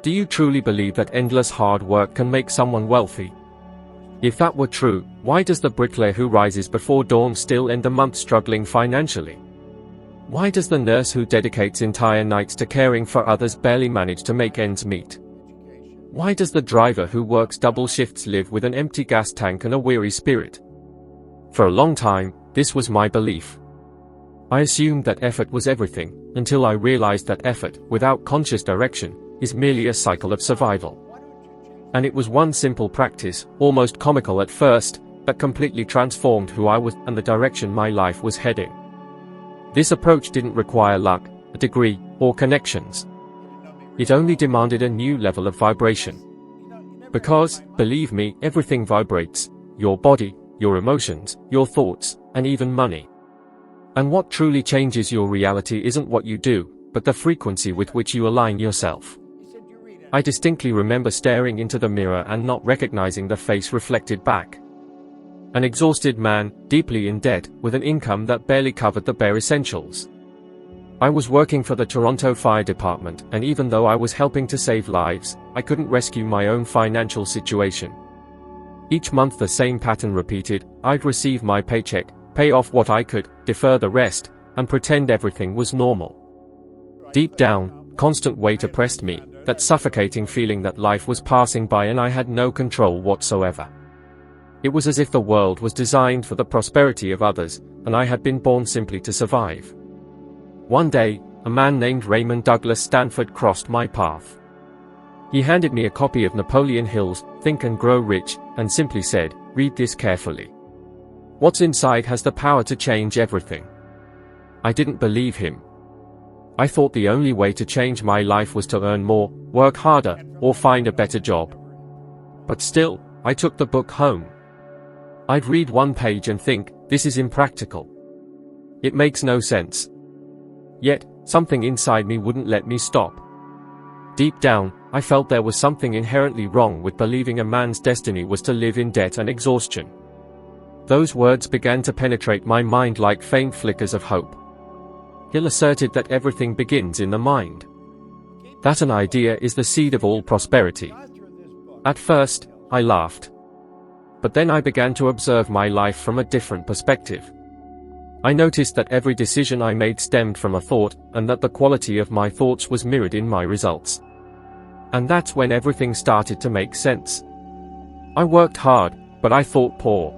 Do you truly believe that endless hard work can make someone wealthy? If that were true, why does the bricklayer who rises before dawn still end the month struggling financially? Why does the nurse who dedicates entire nights to caring for others barely manage to make ends meet? Why does the driver who works double shifts live with an empty gas tank and a weary spirit? For a long time, this was my belief. I assumed that effort was everything, until I realized that effort, without conscious direction, is merely a cycle of survival. And it was one simple practice, almost comical at first, that completely transformed who I was and the direction my life was heading. This approach didn't require luck, a degree, or connections. It only demanded a new level of vibration. Because, believe me, everything vibrates: your body, your emotions, your thoughts, and even money. And what truly changes your reality isn't what you do, but the frequency with which you align yourself. I distinctly remember staring into the mirror and not recognizing the face reflected back. An exhausted man, deeply in debt, with an income that barely covered the bare essentials. I was working for the Toronto Fire Department, and even though I was helping to save lives, I couldn't rescue my own financial situation. Each month the same pattern repeated: I'd receive my paycheck, pay off what I could, defer the rest, and pretend everything was normal. Deep down, constant weight oppressed me, that suffocating feeling that life was passing by and I had no control whatsoever. It was as if the world was designed for the prosperity of others, and I had been born simply to survive. One day, a man named Raymond Douglas Stanford crossed my path. He handed me a copy of Napoleon Hill's Think and Grow Rich, and simply said, "Read this carefully. What's inside has the power to change everything." I didn't believe him. I thought the only way to change my life was to earn more, work harder, or find a better job. But still, I took the book home. I'd read one page and think, this is impractical. It makes no sense. Yet, something inside me wouldn't let me stop. Deep down, I felt there was something inherently wrong with believing a man's destiny was to live in debt and exhaustion. Those words began to penetrate my mind like faint flickers of hope. Hill asserted that everything begins in the mind. That an idea is the seed of all prosperity. At first, I laughed. But then I began to observe my life from a different perspective. I noticed that every decision I made stemmed from a thought, and that the quality of my thoughts was mirrored in my results. And that's when everything started to make sense. I worked hard, but I thought poor.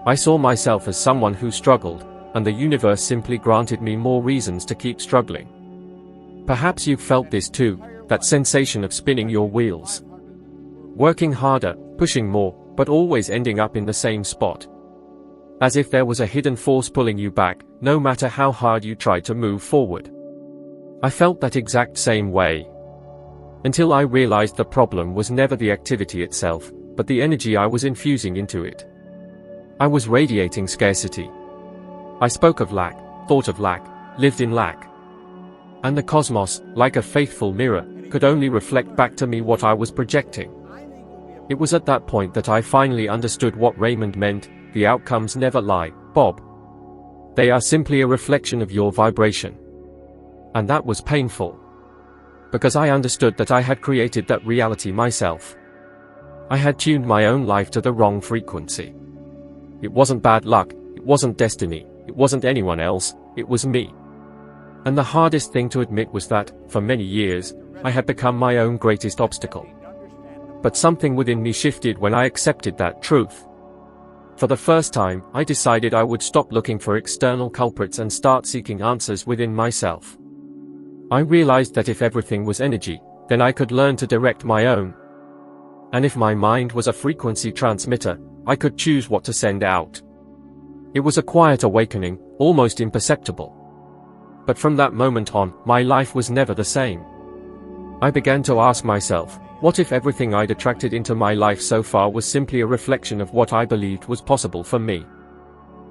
I saw myself as someone who struggled, and the universe simply granted me more reasons to keep struggling. Perhaps you've felt this too, that sensation of spinning your wheels. Working harder, pushing more, but always ending up in the same spot. As if there was a hidden force pulling you back, no matter how hard you tried to move forward. I felt that exact same way. Until I realized the problem was never the activity itself, but the energy I was infusing into it. I was radiating scarcity. I spoke of lack, thought of lack, lived in lack. And the cosmos, like a faithful mirror, could only reflect back to me what I was projecting. It was at that point that I finally understood what Raymond meant: the outcomes never lie, Bob. They are simply a reflection of your vibration. And that was painful. Because I understood that I had created that reality myself. I had tuned my own life to the wrong frequency. It wasn't bad luck, it wasn't destiny, it wasn't anyone else, it was me. And the hardest thing to admit was that, for many years, I had become my own greatest obstacle. But something within me shifted when I accepted that truth. For the first time, I decided I would stop looking for external culprits and start seeking answers within myself. I realized that if everything was energy, then I could learn to direct my own. And if my mind was a frequency transmitter, I could choose what to send out. It was a quiet awakening, almost imperceptible. But from that moment on, my life was never the same. I began to ask myself, what if everything I'd attracted into my life so far was simply a reflection of what I believed was possible for me?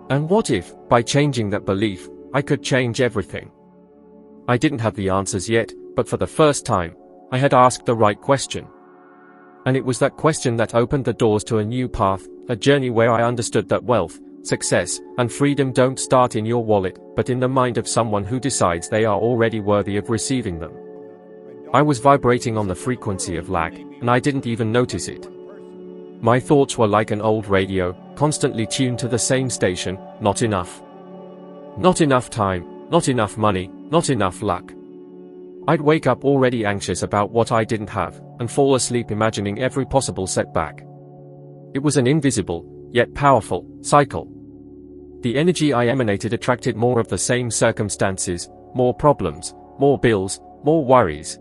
And what if, by changing that belief, I could change everything? I didn't have the answers yet, but for the first time, I had asked the right question. And it was that question that opened the doors to a new path, a journey where I understood that wealth, success, and freedom don't start in your wallet, but in the mind of someone who decides they are already worthy of receiving them. I was vibrating on the frequency of lack, and I didn't even notice it. My thoughts were like an old radio, constantly tuned to the same station: not enough. Not enough time, not enough money, not enough luck. I'd wake up already anxious about what I didn't have, and fall asleep imagining every possible setback. It was an invisible, yet powerful, cycle. The energy I emanated attracted more of the same circumstances, more problems, more bills, more worries.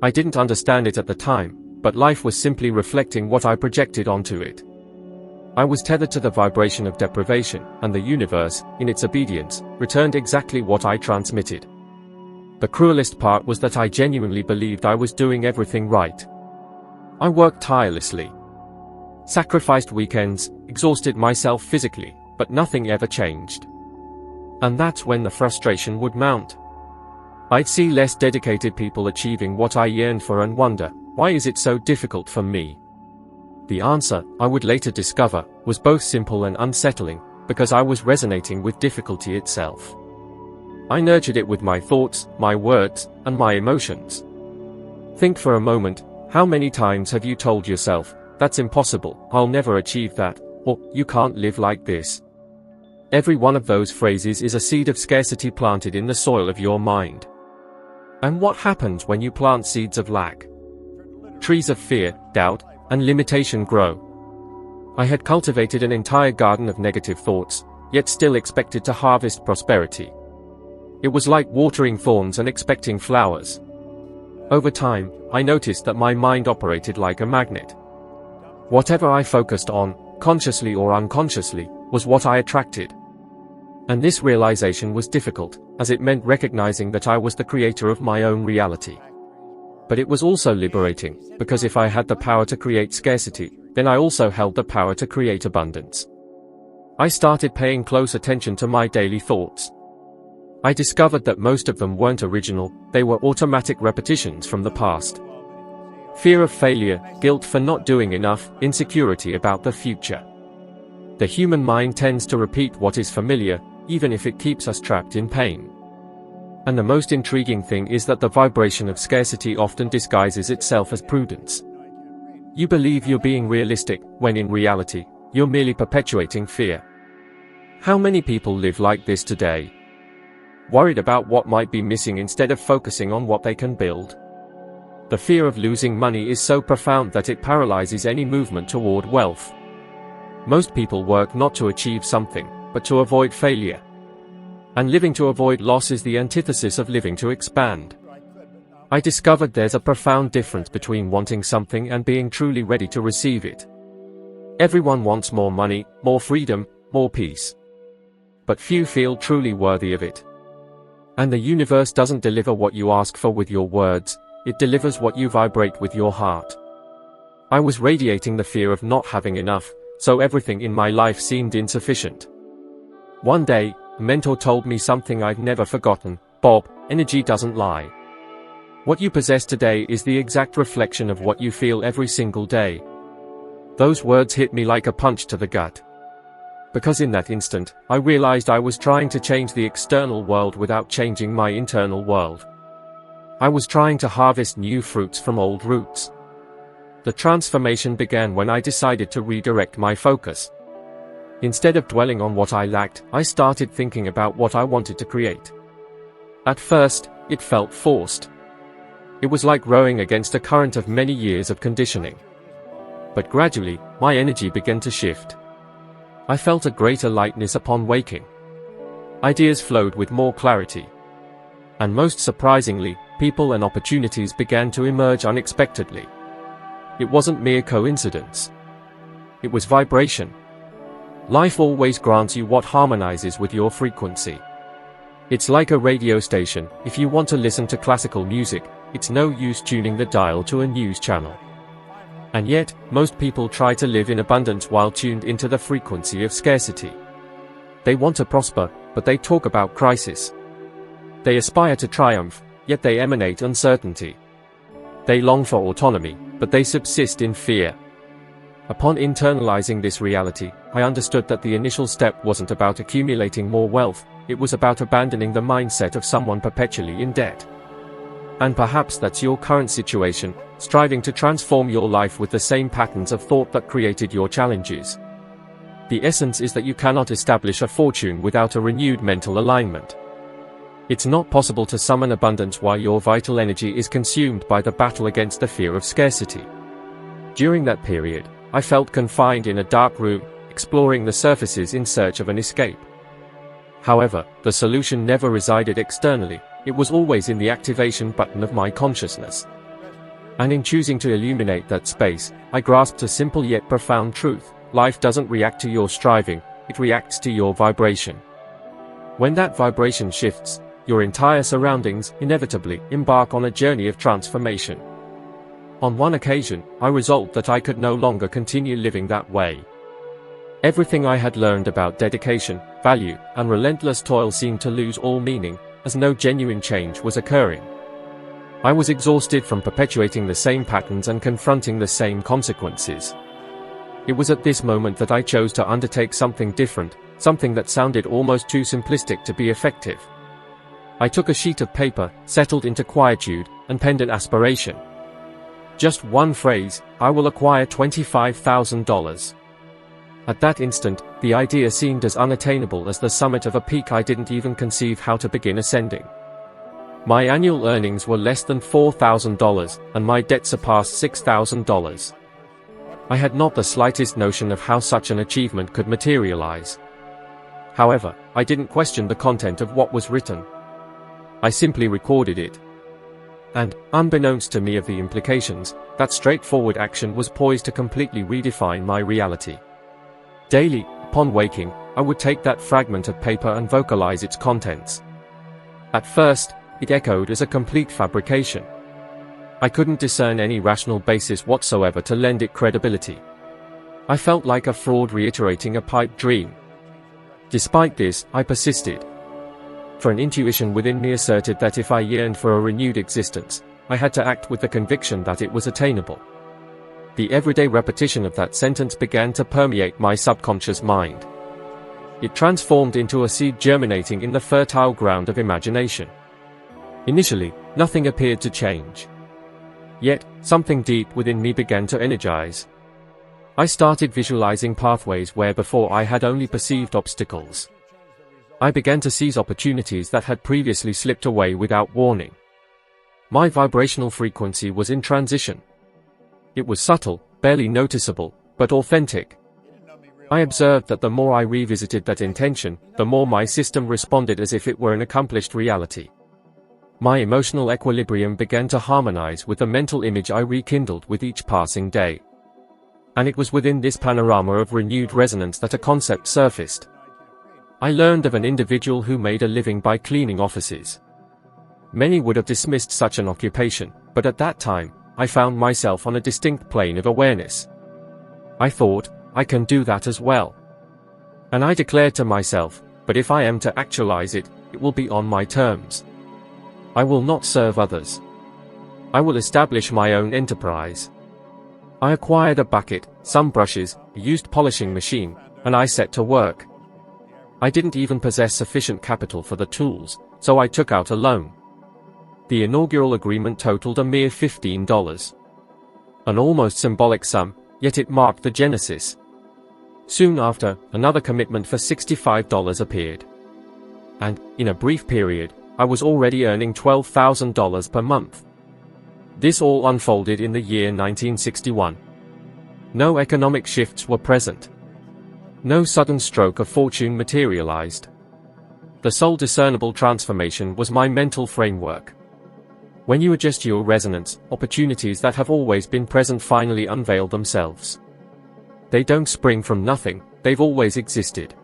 I didn't understand it at the time, but life was simply reflecting what I projected onto it. I was tethered to the vibration of deprivation, and the universe, in its obedience, returned exactly what I transmitted. The cruelest part was that I genuinely believed I was doing everything right. I worked tirelessly, sacrificed weekends, exhausted myself physically, but nothing ever changed. And that's when the frustration would mount. I'd see less dedicated people achieving what I yearned for and wonder, why is it so difficult for me? The answer, I would later discover, was both simple and unsettling, because I was resonating with difficulty itself. I nurtured it with my thoughts, my words, and my emotions. Think for a moment, how many times have you told yourself, "That's impossible, I'll never achieve that," or "You can't live like this"? Every one of those phrases is a seed of scarcity planted in the soil of your mind. And what happens when you plant seeds of lack? Trees of fear, doubt, and limitation grow. I had cultivated an entire garden of negative thoughts, yet still expected to harvest prosperity. It was like watering thorns and expecting flowers. Over time, I noticed that my mind operated like a magnet. Whatever I focused on, consciously or unconsciously, was what I attracted. And this realization was difficult, as it meant recognizing that I was the creator of my own reality. But it was also liberating, because if I had the power to create scarcity, then I also held the power to create abundance. I started paying close attention to my daily thoughts. I discovered that most of them weren't original, they were automatic repetitions from the past. Fear of failure, guilt for not doing enough, insecurity about the future. The human mind tends to repeat what is familiar, even if it keeps us trapped in pain. And the most intriguing thing is that the vibration of scarcity often disguises itself as prudence. You believe you're being realistic, when in reality, you're merely perpetuating fear. How many people live like this today? Worried about what might be missing instead of focusing on what they can build. The fear of losing money is so profound that it paralyzes any movement toward wealth. Most people work not to achieve something, but to avoid failure. And living to avoid loss is the antithesis of living to expand. I discovered there's a profound difference between wanting something and being truly ready to receive it. Everyone wants more money, more freedom, more peace. But few feel truly worthy of it. And the universe doesn't deliver what you ask for with your words, it delivers what you vibrate with your heart. I was radiating the fear of not having enough, so everything in my life seemed insufficient. One day, a mentor told me something I've never forgotten: "Bob, energy doesn't lie. What you possess today is the exact reflection of what you feel every single day." Those words hit me like a punch to the gut. Because in that instant, I realized I was trying to change the external world without changing my internal world. I was trying to harvest new fruits from old roots. The transformation began when I decided to redirect my focus. Instead of dwelling on what I lacked, I started thinking about what I wanted to create. At first, it felt forced. It was like rowing against a current of many years of conditioning. But gradually, my energy began to shift. I felt a greater lightness upon waking. Ideas flowed with more clarity. And most surprisingly, people and opportunities began to emerge unexpectedly. It wasn't mere coincidence. It was vibration. Life always grants you what harmonizes with your frequency. It's like a radio station. If you want to listen to classical music, it's no use tuning the dial to a news channel. And yet, most people try to live in abundance while tuned into the frequency of scarcity. They want to prosper, but they talk about crisis. They aspire to triumph, yet they emanate uncertainty. They long for autonomy, but they subsist in fear. Upon internalizing this reality, I understood that the initial step wasn't about accumulating more wealth, it was about abandoning the mindset of someone perpetually in debt. And perhaps that's your current situation, striving to transform your life with the same patterns of thought that created your challenges. The essence is that you cannot establish a fortune without a renewed mental alignment. It's not possible to summon abundance while your vital energy is consumed by the battle against the fear of scarcity. During that period, I felt confined in a dark room, exploring the surfaces in search of an escape. However, the solution never resided externally, it was always in the activation button of my consciousness. And in choosing to illuminate that space, I grasped a simple yet profound truth: life doesn't react to your striving, it reacts to your vibration. When that vibration shifts, your entire surroundings inevitably embark on a journey of transformation. On one occasion, I resolved that I could no longer continue living that way. Everything I had learned about dedication, value, and relentless toil seemed to lose all meaning, as no genuine change was occurring. I was exhausted from perpetuating the same patterns and confronting the same consequences. It was at this moment that I chose to undertake something different, something that sounded almost too simplistic to be effective. I took a sheet of paper, settled into quietude, and penned an aspiration. Just one phrase: I will acquire $25,000. At that instant, the idea seemed as unattainable as the summit of a peak I didn't even conceive how to begin ascending. My annual earnings were less than $4,000, and my debt surpassed $6,000. I had not the slightest notion of how such an achievement could materialize. However, I didn't question the content of what was written. I simply recorded it. And, unbeknownst to me of the implications, that straightforward action was poised to completely redefine my reality. Daily, upon waking, I would take that fragment of paper and vocalize its contents. At first, it echoed as a complete fabrication. I couldn't discern any rational basis whatsoever to lend it credibility. I felt like a fraud reiterating a pipe dream. Despite this, I persisted. For an intuition within me asserted that if I yearned for a renewed existence, I had to act with the conviction that it was attainable. The everyday repetition of that sentence began to permeate my subconscious mind. It transformed into a seed germinating in the fertile ground of imagination. Initially, nothing appeared to change. Yet, something deep within me began to energize. I started visualizing pathways where before I had only perceived obstacles. I began to seize opportunities that had previously slipped away without warning. My vibrational frequency was in transition. It was subtle, barely noticeable, but authentic. I observed that the more I revisited that intention, the more my system responded as if it were an accomplished reality. My emotional equilibrium began to harmonize with the mental image I rekindled with each passing day. And it was within this panorama of renewed resonance that a concept surfaced. I learned of an individual who made a living by cleaning offices. Many would have dismissed such an occupation, but at that time, I found myself on a distinct plane of awareness. I thought, I can do that as well. And I declared to myself, but if I am to actualize it, it will be on my terms. I will not serve others. I will establish my own enterprise. I acquired a bucket, some brushes, a used polishing machine, and I set to work. I didn't even possess sufficient capital for the tools, so I took out a loan. The inaugural agreement totaled a mere $15. An almost symbolic sum, yet it marked the genesis. Soon after, another commitment for $65 appeared. And, in a brief period, I was already earning $12,000 per month. This all unfolded in the year 1961. No economic shifts were present. No sudden stroke of fortune materialized. The sole discernible transformation was my mental framework. When you adjust your resonance, opportunities that have always been present finally unveil themselves. They don't spring from nothing, they've always existed.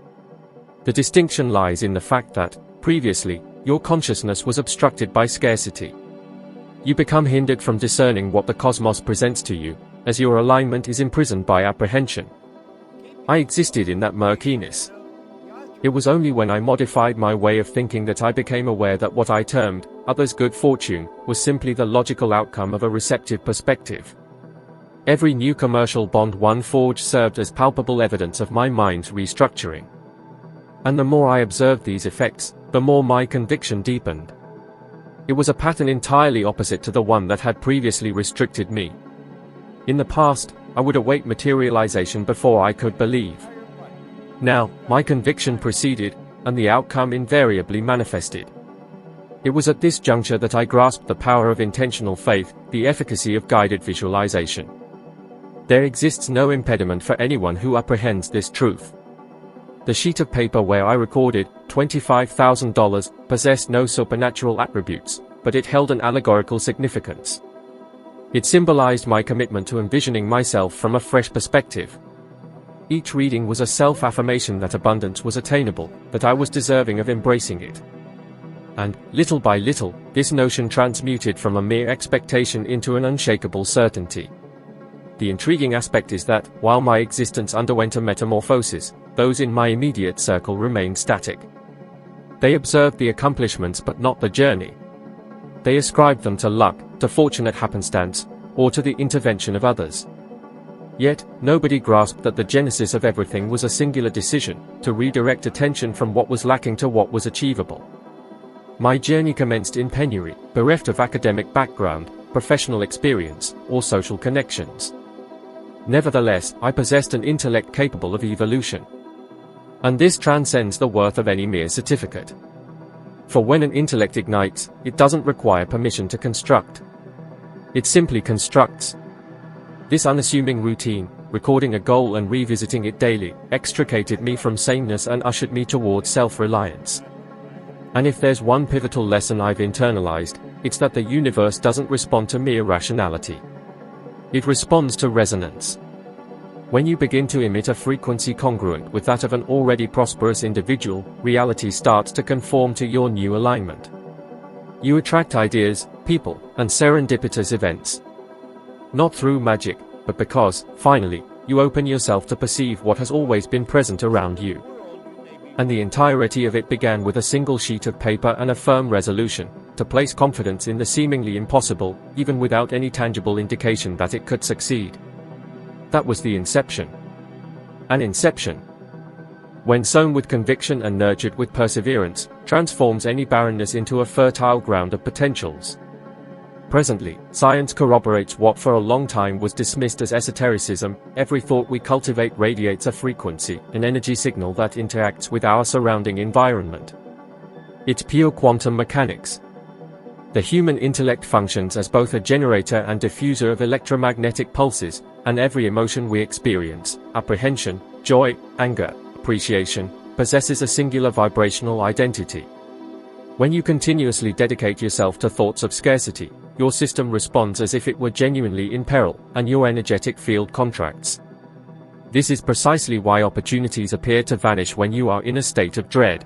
The distinction lies in the fact that, previously, your consciousness was obstructed by scarcity. You become hindered from discerning what the cosmos presents to you, as your alignment is imprisoned by apprehension. I existed in that murkiness. It was only when I modified my way of thinking that I became aware that what I termed others' good fortune was simply the logical outcome of a receptive perspective. Every new commercial bond one forged served as palpable evidence of my mind's restructuring. And the more I observed these effects, the more my conviction deepened. It was a pattern entirely opposite to the one that had previously restricted me. In the past, I would await materialization before I could believe. Now, my conviction preceded, and the outcome invariably manifested. It was at this juncture that I grasped the power of intentional faith, the efficacy of guided visualization. There exists no impediment for anyone who apprehends this truth. The sheet of paper where I recorded $25,000 possessed no supernatural attributes, but it held an allegorical significance. It symbolized my commitment to envisioning myself from a fresh perspective. Each reading was a self-affirmation that abundance was attainable, that I was deserving of embracing it. And, little by little, this notion transmuted from a mere expectation into an unshakable certainty. The intriguing aspect is that, while my existence underwent a metamorphosis, those in my immediate circle remained static. They observed the accomplishments but not the journey. They ascribed them to luck, to fortunate happenstance, or to the intervention of others. Yet, nobody grasped that the genesis of everything was a singular decision, to redirect attention from what was lacking to what was achievable. My journey commenced in penury, bereft of academic background, professional experience, or social connections. Nevertheless, I possessed an intellect capable of evolution. And this transcends the worth of any mere certificate. For when an intellect ignites, it doesn't require permission to construct. It simply constructs. This unassuming routine, recording a goal and revisiting it daily, extricated me from sameness and ushered me towards self-reliance. And if there's one pivotal lesson I've internalized, it's that the universe doesn't respond to mere rationality. It responds to resonance. When you begin to emit a frequency congruent with that of an already prosperous individual, reality starts to conform to your new alignment. You attract ideas, people, and serendipitous events. Not through magic, but because, finally, you open yourself to perceive what has always been present around you. And the entirety of it began with a single sheet of paper and a firm resolution, to place confidence in the seemingly impossible, even without any tangible indication that it could succeed. That was the inception. An inception, when sown with conviction and nurtured with perseverance, transforms any barrenness into a fertile ground of potentials. Presently, science corroborates what for a long time was dismissed as esotericism. Every thought we cultivate radiates a frequency, an energy signal that interacts with our surrounding environment. It's pure quantum mechanics. The human intellect functions as both a generator and diffuser of electromagnetic pulses, and every emotion we experience, apprehension, joy, anger, appreciation, possesses a singular vibrational identity. When you continuously dedicate yourself to thoughts of scarcity, your system responds as if it were genuinely in peril, and your energetic field contracts. This is precisely why opportunities appear to vanish when you are in a state of dread.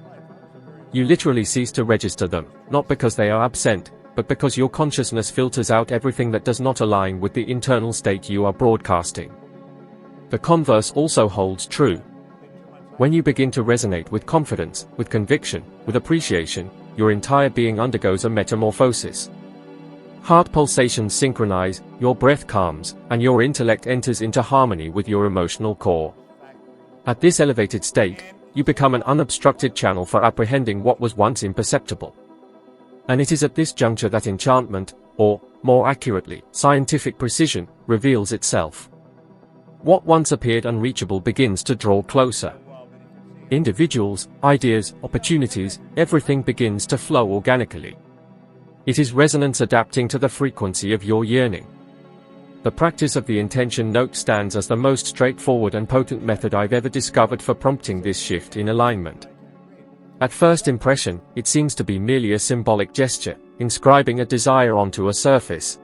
You literally cease to register them, not because they are absent, but because your consciousness filters out everything that does not align with the internal state you are broadcasting. The converse also holds true. When you begin to resonate with confidence, with conviction, with appreciation, your entire being undergoes a metamorphosis. Heart pulsations synchronize, your breath calms, and your intellect enters into harmony with your emotional core. At this elevated state, you become an unobstructed channel for apprehending what was once imperceptible. And it is at this juncture that enchantment, or, more accurately, scientific precision, reveals itself. What once appeared unreachable begins to draw closer. Individuals, ideas, opportunities, everything begins to flow organically. It is resonance adapting to the frequency of your yearning. The practice of the intention note stands as the most straightforward and potent method I've ever discovered for prompting this shift in alignment. At first impression, it seems to be merely a symbolic gesture, inscribing a desire onto a surface.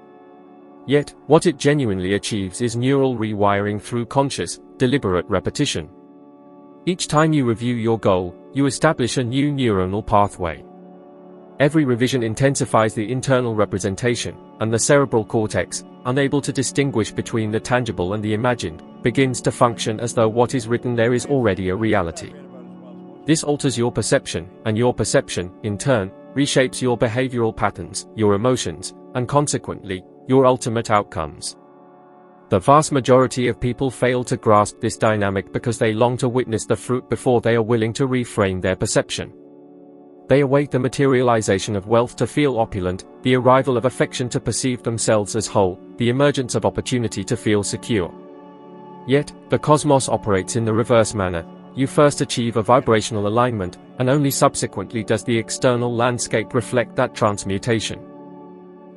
Yet, what it genuinely achieves is neural rewiring through conscious, deliberate repetition. Each time you review your goal, you establish a new neuronal pathway. Every revision intensifies the internal representation, and the cerebral cortex, unable to distinguish between the tangible and the imagined, begins to function as though what is written there is already a reality. This alters your perception, and your perception, in turn, reshapes your behavioral patterns, your emotions, and consequently, your ultimate outcomes. The vast majority of people fail to grasp this dynamic because they long to witness the fruit before they are willing to reframe their perception. They await the materialization of wealth to feel opulent, the arrival of affection to perceive themselves as whole, the emergence of opportunity to feel secure. Yet, the cosmos operates in the reverse manner. You first achieve a vibrational alignment, and only subsequently does the external landscape reflect that transmutation.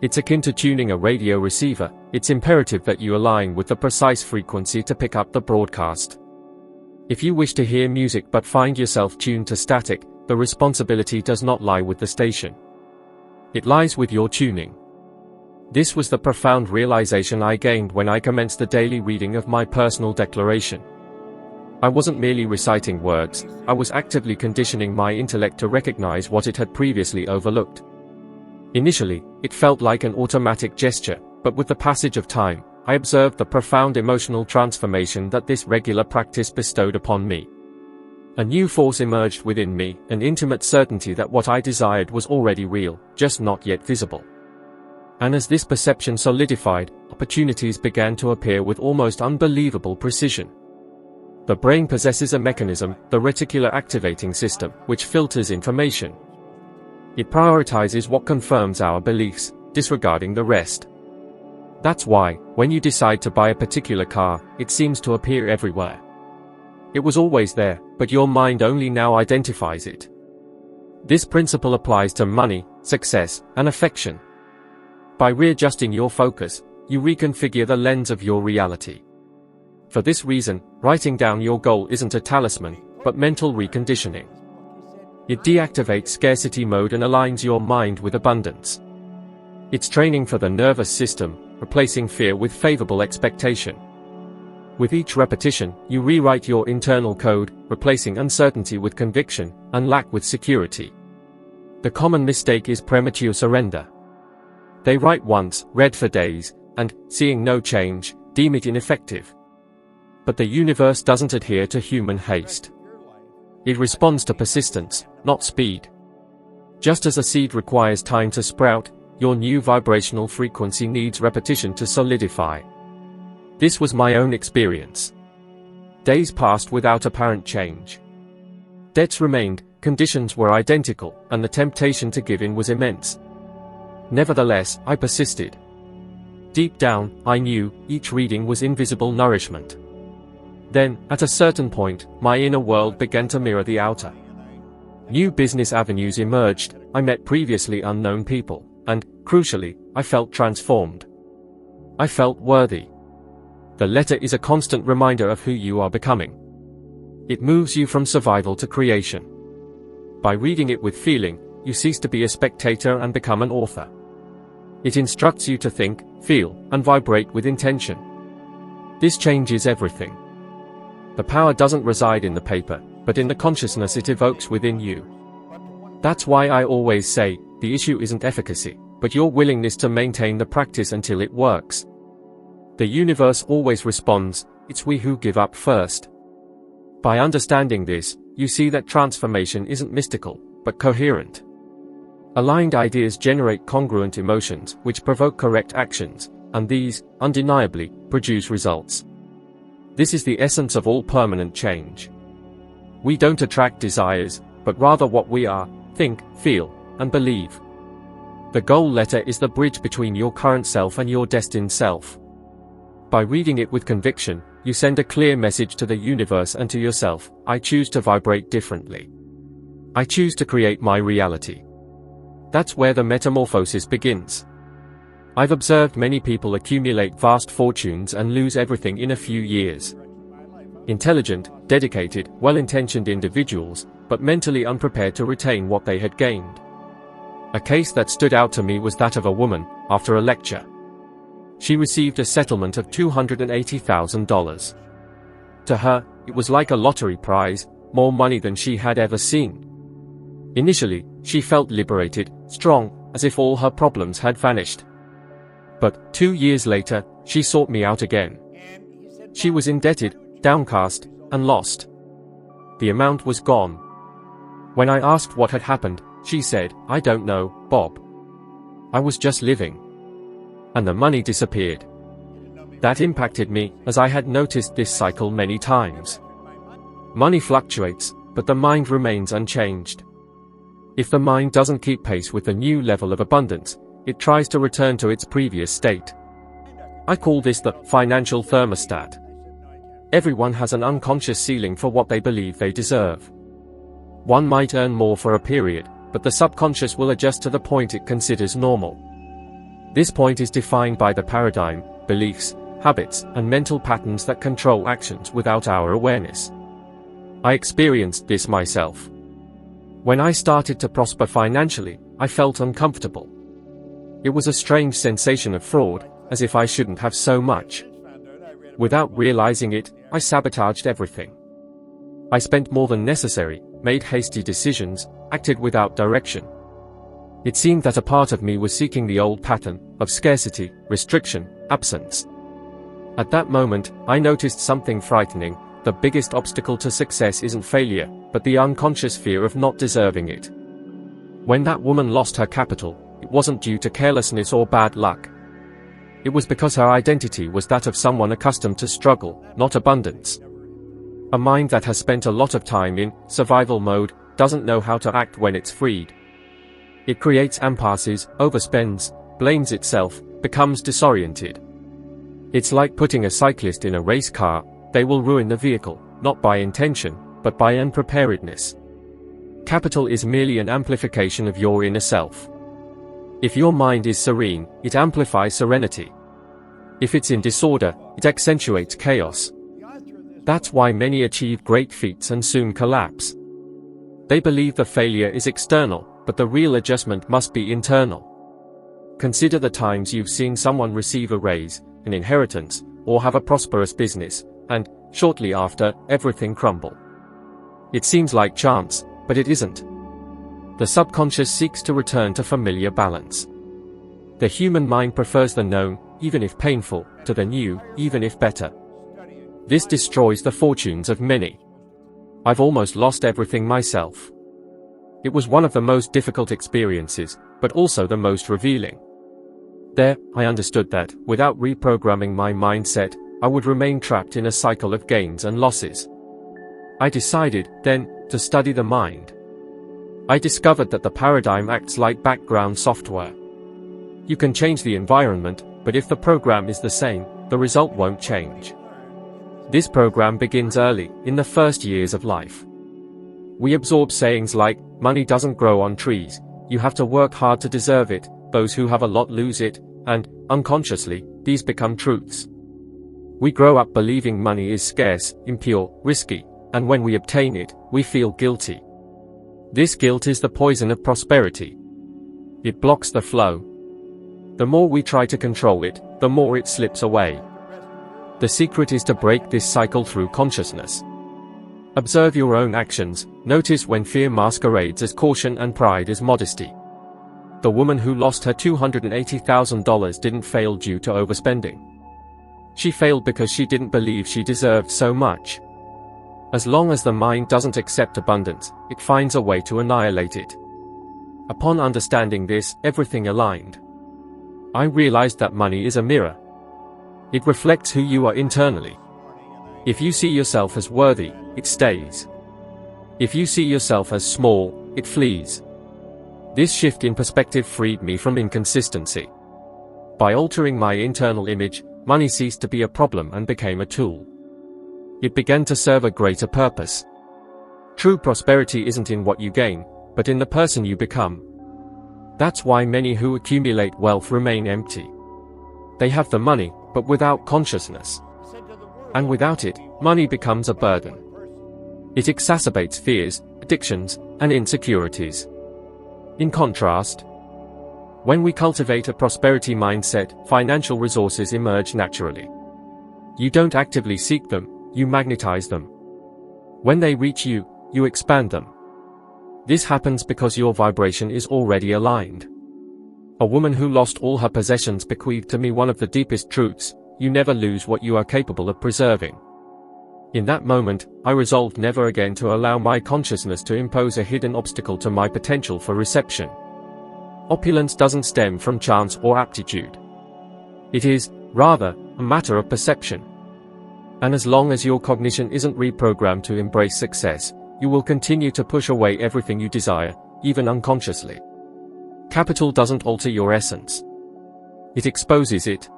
It's akin to tuning a radio receiver. It's imperative that you align with the precise frequency to pick up the broadcast. If you wish to hear music but find yourself tuned to static, the responsibility does not lie with the station. It lies with your tuning. This was the profound realization I gained when I commenced the daily reading of my personal declaration. I wasn't merely reciting words, I was actively conditioning my intellect to recognize what it had previously overlooked. Initially, it felt like an automatic gesture, but with the passage of time, I observed the profound emotional transformation that this regular practice bestowed upon me. A new force emerged within me, an intimate certainty that what I desired was already real, just not yet visible. And as this perception solidified, opportunities began to appear with almost unbelievable precision. The brain possesses a mechanism, the reticular activating system, which filters information. It prioritizes what confirms our beliefs, disregarding the rest. That's why, when you decide to buy a particular car, it seems to appear everywhere. It was always there, but your mind only now identifies it. This principle applies to money, success, and affection. By readjusting your focus, you reconfigure the lens of your reality. For this reason, writing down your goal isn't a talisman, but mental reconditioning. It deactivates scarcity mode and aligns your mind with abundance. It's training for the nervous system, replacing fear with favorable expectation. With each repetition, you rewrite your internal code, replacing uncertainty with conviction, and lack with security. The common mistake is premature surrender. They write once, read for days, and, seeing no change, deem it ineffective. But the universe doesn't adhere to human haste. It responds to persistence, not speed. Just as a seed requires time to sprout, your new vibrational frequency needs repetition to solidify. This was my own experience. Days passed without apparent change. Debts remained, conditions were identical, and the temptation to give in was immense. Nevertheless, I persisted. Deep down, I knew, each reading was invisible nourishment. Then, at a certain point, my inner world began to mirror the outer. New business avenues emerged, I met previously unknown people, and, crucially, I felt transformed. I felt worthy. The letter is a constant reminder of who you are becoming. It moves you from survival to creation. By reading it with feeling, you cease to be a spectator and become an author. It instructs you to think, feel, and vibrate with intention. This changes everything. The power doesn't reside in the paper, but in the consciousness it evokes within you. That's why I always say, the issue isn't efficacy, but your willingness to maintain the practice until it works. The universe always responds, it's we who give up first. By understanding this, you see that transformation isn't mystical, but coherent. Aligned ideas generate congruent emotions, which provoke correct actions, and these, undeniably, produce results. This is the essence of all permanent change. We don't attract desires, but rather what we are, think, feel, and believe. The goal letter is the bridge between your current self and your destined self. By reading it with conviction, you send a clear message to the universe and to yourself, I choose to vibrate differently. I choose to create my reality. That's where the metamorphosis begins. I've observed many people accumulate vast fortunes and lose everything in a few years. Intelligent, dedicated, well-intentioned individuals, but mentally unprepared to retain what they had gained. A case that stood out to me was that of a woman, after a lecture. She received a settlement of $280,000. To her, it was like a lottery prize, more money than she had ever seen. Initially, she felt liberated, strong, as if all her problems had vanished. But, 2 years later, she sought me out again. She was indebted, downcast, and lost. The amount was gone. When I asked what had happened, she said, I don't know, Bob. I was just living. And the money disappeared. That impacted me, as I had noticed this cycle many times. Money fluctuates, but the mind remains unchanged. If the mind doesn't keep pace with the new level of abundance, it tries to return to its previous state. I call this the financial thermostat. Everyone has an unconscious ceiling for what they believe they deserve. One might earn more for a period, but the subconscious will adjust to the point it considers normal. This point is defined by the paradigm, beliefs, habits, and mental patterns that control actions without our awareness. I experienced this myself. When I started to prosper financially, I felt uncomfortable. It was a strange sensation of fraud, as if I shouldn't have so much. Without realizing it, I sabotaged everything. I spent more than necessary, made hasty decisions, acted without direction. It seemed that a part of me was seeking the old pattern of scarcity, restriction, absence. At that moment, I noticed something frightening. The biggest obstacle to success isn't failure, but the unconscious fear of not deserving it. When that woman lost her capital, it wasn't due to carelessness or bad luck. It was because her identity was that of someone accustomed to struggle, not abundance. A mind that has spent a lot of time in survival mode doesn't know how to act when it's freed. It creates impasses, overspends, blames itself, becomes disoriented. It's like putting a cyclist in a race car. They will ruin the vehicle, not by intention, but by unpreparedness. Capital is merely an amplification of your inner self. If your mind is serene, it amplifies serenity. If it's in disorder, it accentuates chaos. That's why many achieve great feats and soon collapse. They believe the failure is external, but the real adjustment must be internal. Consider the times you've seen someone receive a raise, an inheritance, or have a prosperous business, and, shortly after, everything crumble. It seems like chance, but it isn't. The subconscious seeks to return to familiar balance. The human mind prefers the known, even if painful, to the new, even if better. This destroys the fortunes of many. I've almost lost everything myself. It was one of the most difficult experiences, but also the most revealing. There, I understood that, without reprogramming my mindset, I would remain trapped in a cycle of gains and losses. I decided, then, to study the mind. I discovered that the paradigm acts like background software. You can change the environment, but if the program is the same, the result won't change. This program begins early, in the first years of life. We absorb sayings like, money doesn't grow on trees, you have to work hard to deserve it, those who have a lot lose it, and, unconsciously, these become truths. We grow up believing money is scarce, impure, risky, and when we obtain it, we feel guilty. This guilt is the poison of prosperity. It blocks the flow. The more we try to control it, the more it slips away. The secret is to break this cycle through consciousness. Observe your own actions, notice when fear masquerades as caution and pride as modesty. The woman who lost her $280,000 didn't fail due to overspending. She failed because she didn't believe she deserved so much. As long as the mind doesn't accept abundance, it finds a way to annihilate it. Upon understanding this, everything aligned. I realized that money is a mirror. It reflects who you are internally. If you see yourself as worthy, it stays. If you see yourself as small, it flees. This shift in perspective freed me from inconsistency. By altering my internal image, money ceased to be a problem and became a tool. It began to serve a greater purpose. True prosperity isn't in what you gain, but in the person you become. That's why many who accumulate wealth remain empty. They have the money, but without consciousness. And without it, money becomes a burden. It exacerbates fears, addictions, and insecurities. In contrast, when we cultivate a prosperity mindset, financial resources emerge naturally. You don't actively seek them, you magnetize them. When they reach you, you expand them. This happens because your vibration is already aligned. A woman who lost all her possessions bequeathed to me one of the deepest truths: you never lose what you are capable of preserving. In that moment, I resolved never again to allow my consciousness to impose a hidden obstacle to my potential for reception. Opulence doesn't stem from chance or aptitude. It is, rather, a matter of perception. And as long as your cognition isn't reprogrammed to embrace success, you will continue to push away everything you desire, even unconsciously. Capital doesn't alter your essence. It exposes it.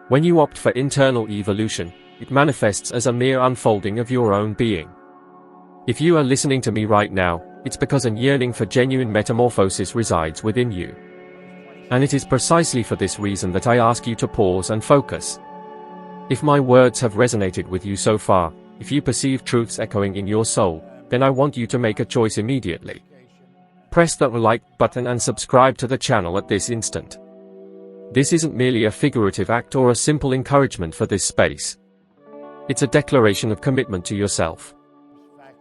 When you opt for internal evolution, it manifests as a mere unfolding of your own being. If you are listening to me right now, it's because a yearning for genuine metamorphosis resides within you. And it is precisely for this reason that I ask you to pause and focus. If my words have resonated with you so far, if you perceive truths echoing in your soul, then I want you to make a choice immediately. Press that like button and subscribe to the channel at this instant. This isn't merely a figurative act or a simple encouragement for this space. It's a declaration of commitment to yourself.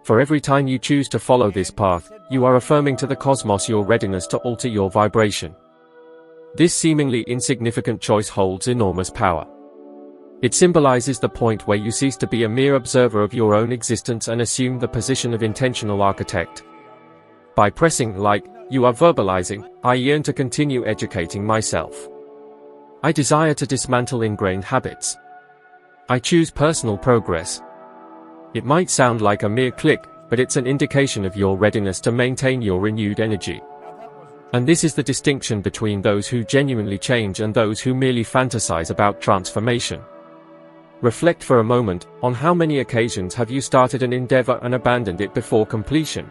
For every time you choose to follow this path, you are affirming to the cosmos your readiness to alter your vibration. This seemingly insignificant choice holds enormous power. It symbolizes the point where you cease to be a mere observer of your own existence and assume the position of intentional architect. By pressing like, you are verbalizing, I yearn to continue educating myself. I desire to dismantle ingrained habits. I choose personal progress. It might sound like a mere click, but it's an indication of your readiness to maintain your renewed energy. And this is the distinction between those who genuinely change and those who merely fantasize about transformation. Reflect for a moment on how many occasions have you started an endeavor and abandoned it before completion.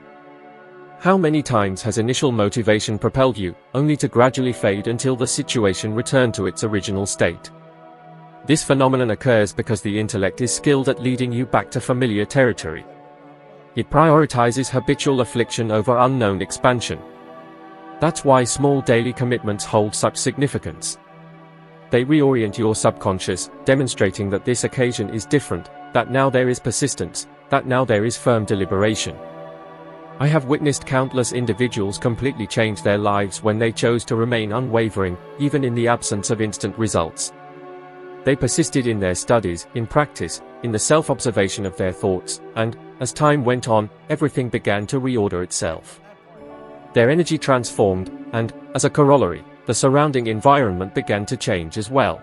How many times has initial motivation propelled you, only to gradually fade until the situation returned to its original state? This phenomenon occurs because the intellect is skilled at leading you back to familiar territory. It prioritizes habitual affliction over unknown expansion. That's why small daily commitments hold such significance. They reorient your subconscious, demonstrating that this occasion is different, that now there is persistence, that now there is firm deliberation. I have witnessed countless individuals completely change their lives when they chose to remain unwavering, even in the absence of instant results. They persisted in their studies, in practice, in the self-observation of their thoughts, and, as time went on, everything began to reorder itself. Their energy transformed, and, as a corollary, the surrounding environment began to change as well.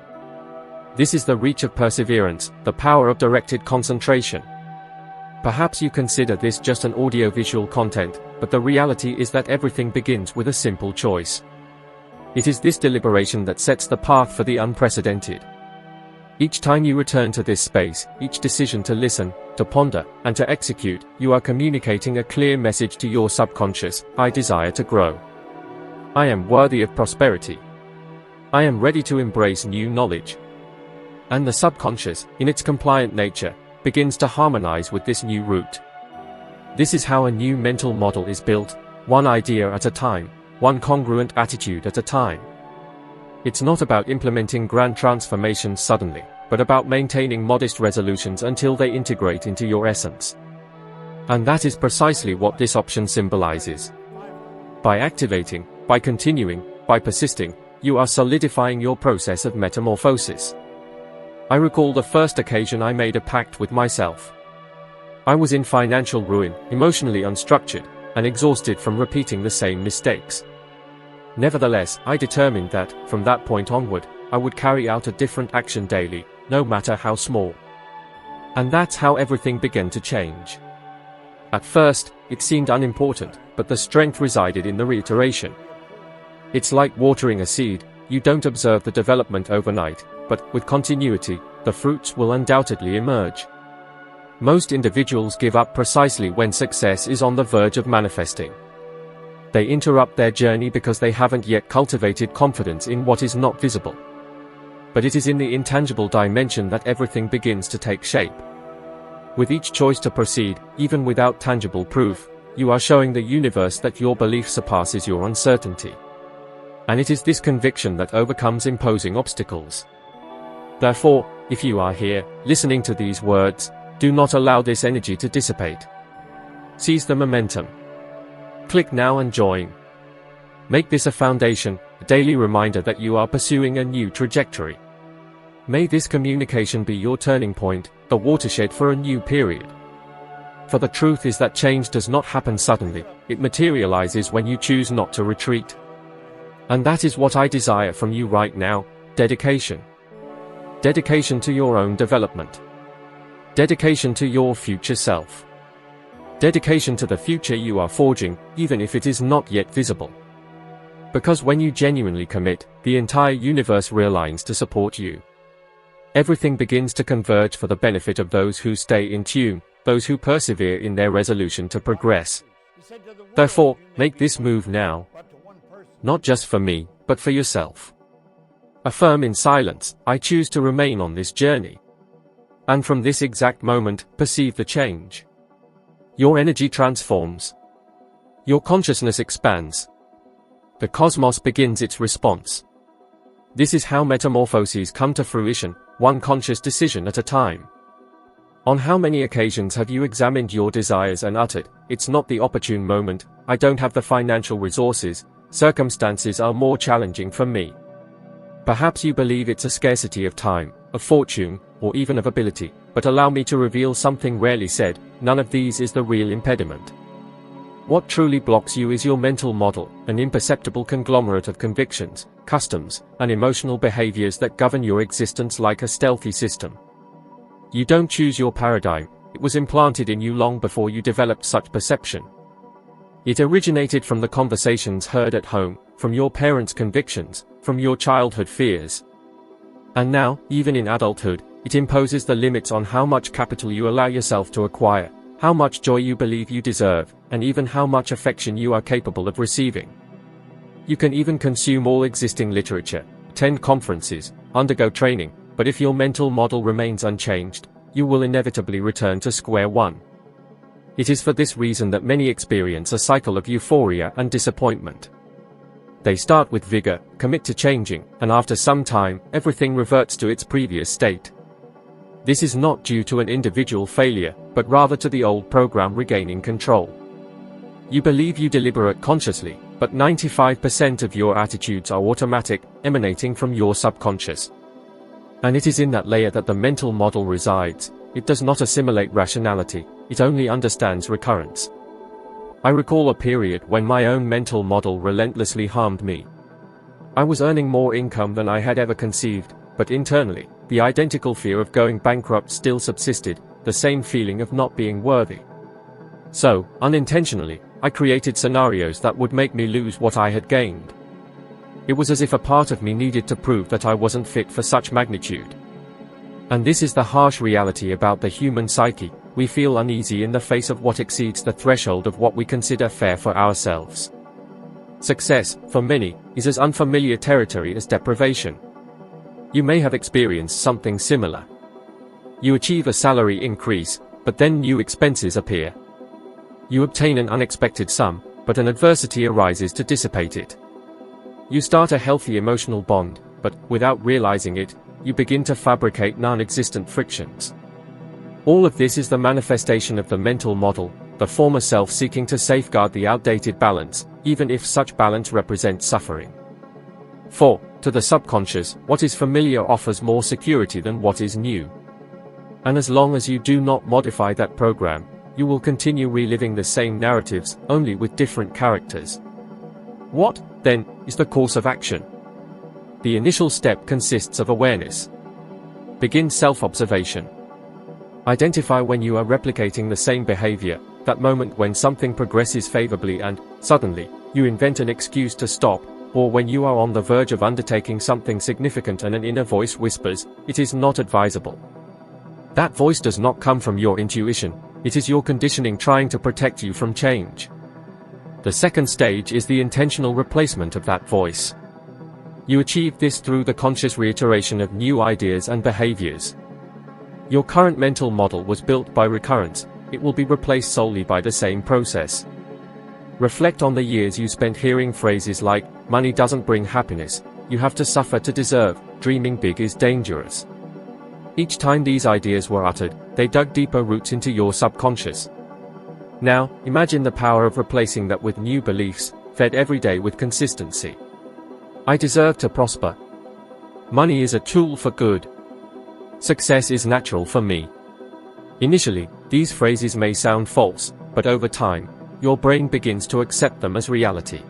This is the reach of perseverance, the power of directed concentration. Perhaps you consider this just an audio-visual content, but the reality is that everything begins with a simple choice. It is this deliberation that sets the path for the unprecedented. Each time you return to this space, each decision to listen, to ponder, and to execute, you are communicating a clear message to your subconscious: I desire to grow. I am worthy of prosperity. I am ready to embrace new knowledge. And the subconscious, in its compliant nature, begins to harmonize with this new route. This is how a new mental model is built, one idea at a time, one congruent attitude at a time. It's not about implementing grand transformations suddenly, but about maintaining modest resolutions until they integrate into your essence. And that is precisely what this option symbolizes. By activating, by continuing, by persisting, you are solidifying your process of metamorphosis. I recall the first occasion I made a pact with myself. I was in financial ruin, emotionally unstructured, and exhausted from repeating the same mistakes. Nevertheless, I determined that, from that point onward, I would carry out a different action daily, no matter how small. And that's how everything began to change. At first, it seemed unimportant, but the strength resided in the reiteration. It's like watering a seed: you don't observe the development overnight, but, with continuity, the fruits will undoubtedly emerge. Most individuals give up precisely when success is on the verge of manifesting. They interrupt their journey because they haven't yet cultivated confidence in what is not visible. But it is in the intangible dimension that everything begins to take shape. With each choice to proceed, even without tangible proof, you are showing the universe that your belief surpasses your uncertainty. And it is this conviction that overcomes imposing obstacles. Therefore, if you are here, listening to these words, do not allow this energy to dissipate. Seize the momentum. Click now and join. Make this a foundation, a daily reminder that you are pursuing a new trajectory. May this communication be your turning point, the watershed for a new period. For the truth is that change does not happen suddenly, it materializes when you choose not to retreat. And that is what I desire from you right now: dedication. Dedication to your own development. Dedication to your future self. Dedication to the future you are forging, even if it is not yet visible. Because when you genuinely commit, the entire universe realigns to support you. Everything begins to converge for the benefit of those who stay in tune, those who persevere in their resolution to progress. Therefore, make this move now. Not just for me, but for yourself. Affirm in silence, I choose to remain on this journey. And from this exact moment, perceive the change. Your energy transforms. Your consciousness expands. The cosmos begins its response. This is how metamorphoses come to fruition, one conscious decision at a time. On how many occasions have you examined your desires and uttered, "It's not the opportune moment, I don't have the financial resources, circumstances are more challenging for me." Perhaps you believe it's a scarcity of time, of fortune, or even of ability, but allow me to reveal something rarely said: none of these is the real impediment. What truly blocks you is your mental model, an imperceptible conglomerate of convictions, customs, and emotional behaviors that govern your existence like a stealthy system. You don't choose your paradigm, it was implanted in you long before you developed such perception. It originated from the conversations heard at home, from your parents' convictions, from your childhood fears. And now, even in adulthood, it imposes the limits on how much capital you allow yourself to acquire, how much joy you believe you deserve, and even how much affection you are capable of receiving. You can even consume all existing literature, attend conferences, undergo training, but if your mental model remains unchanged, you will inevitably return to square one. It is for this reason that many experience a cycle of euphoria and disappointment. They start with vigor, commit to changing, and after some time, everything reverts to its previous state. This is not due to an individual failure, but rather to the old program regaining control. You believe you deliberate consciously, but 95% of your attitudes are automatic, emanating from your subconscious. And it is in that layer that the mental model resides. It does not assimilate rationality, it only understands recurrence. I recall a period when my own mental model relentlessly harmed me. I was earning more income than I had ever conceived, but internally, the identical fear of going bankrupt still subsisted, the same feeling of not being worthy. So, unintentionally, I created scenarios that would make me lose what I had gained. It was as if a part of me needed to prove that I wasn't fit for such magnitude. And this is the harsh reality about the human psyche: we feel uneasy in the face of what exceeds the threshold of what we consider fair for ourselves. Success, for many, is as unfamiliar territory as deprivation. You may have experienced something similar. You achieve a salary increase, but then new expenses appear. You obtain an unexpected sum, but an adversity arises to dissipate it. You start a healthy emotional bond, but, without realizing it, you begin to fabricate non-existent frictions. All of this is the manifestation of the mental model, the former self seeking to safeguard the outdated balance, even if such balance represents suffering. 4. To the subconscious, what is familiar offers more security than what is new. And as long as you do not modify that program, you will continue reliving the same narratives, only with different characters. What, then, is the course of action? The initial step consists of awareness. Begin self-observation. Identify when you are replicating the same behavior, that moment when something progresses favorably and, suddenly, you invent an excuse to stop, or when you are on the verge of undertaking something significant and an inner voice whispers, "It is not advisable." That voice does not come from your intuition, it is your conditioning trying to protect you from change. The second stage is the intentional replacement of that voice. You achieve this through the conscious reiteration of new ideas and behaviors. Your current mental model was built by recurrence, it will be replaced solely by the same process. Reflect on the years you spent hearing phrases like, "Money doesn't bring happiness," "You have to suffer to deserve," "Dreaming big is dangerous." Each time these ideas were uttered, they dug deeper roots into your subconscious. Now, imagine the power of replacing that with new beliefs, fed every day with consistency. I deserve to prosper. Money is a tool for good. Success is natural for me. Initially, these phrases may sound false, but over time, your brain begins to accept them as reality.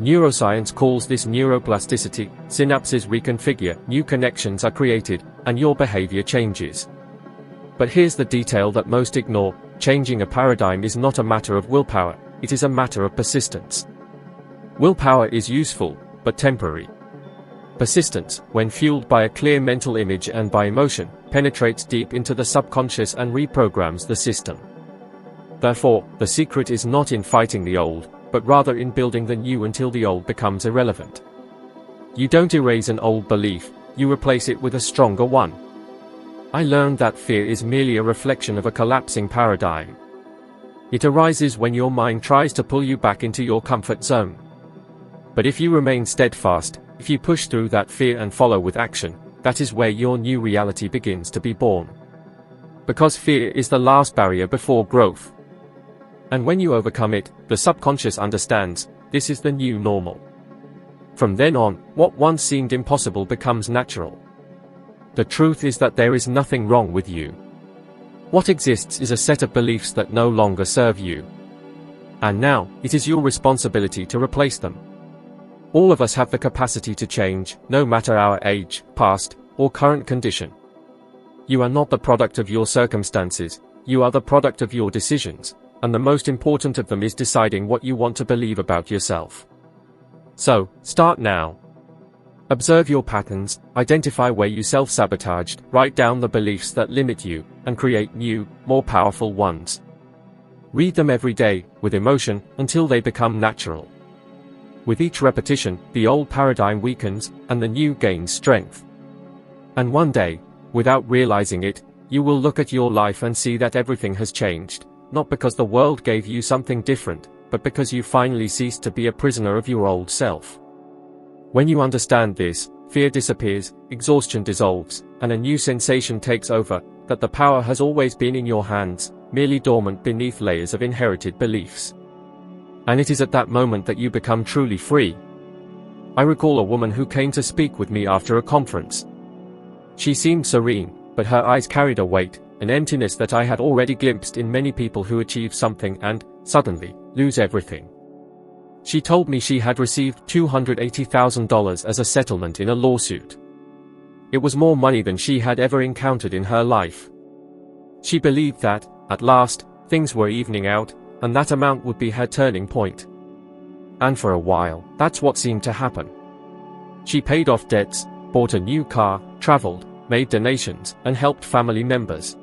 Neuroscience calls this neuroplasticity. Synapses reconfigure, new connections are created, and your behavior changes. But here's the detail that most ignore: changing a paradigm is not a matter of willpower, it is a matter of persistence. Willpower is useful, but temporary. Persistence, when fueled by a clear mental image and by emotion, penetrates deep into the subconscious and reprograms the system. Therefore, the secret is not in fighting the old, but rather in building the new until the old becomes irrelevant. You don't erase an old belief, you replace it with a stronger one. I learned that fear is merely a reflection of a collapsing paradigm. It arises when your mind tries to pull you back into your comfort zone. But if you remain steadfast, if you push through that fear and follow with action, that is where your new reality begins to be born. Because fear is the last barrier before growth. And when you overcome it, the subconscious understands, this is the new normal. From then on, what once seemed impossible becomes natural. The truth is that there is nothing wrong with you. What exists is a set of beliefs that no longer serve you. And now, it is your responsibility to replace them. All of us have the capacity to change, no matter our age, past, or current condition. You are not the product of your circumstances, you are the product of your decisions, and the most important of them is deciding what you want to believe about yourself. So, start now. Observe your patterns, identify where you self-sabotaged, write down the beliefs that limit you, and create new, more powerful ones. Read them every day, with emotion, until they become natural. With each repetition, the old paradigm weakens, and the new gains strength. And one day, without realizing it, you will look at your life and see that everything has changed, not because the world gave you something different, but because you finally ceased to be a prisoner of your old self. When you understand this, fear disappears, exhaustion dissolves, and a new sensation takes over, that the power has always been in your hands, merely dormant beneath layers of inherited beliefs. And it is at that moment that you become truly free. I recall a woman who came to speak with me after a conference. She seemed serene, but her eyes carried a weight, an emptiness that I had already glimpsed in many people who achieve something and, suddenly, lose everything. She told me she had received $280,000 as a settlement in a lawsuit. It was more money than she had ever encountered in her life. She believed that, at last, things were evening out, and that amount would be her turning point. And for a while, that's what seemed to happen. She paid off debts, bought a new car, traveled, made donations, and helped family members.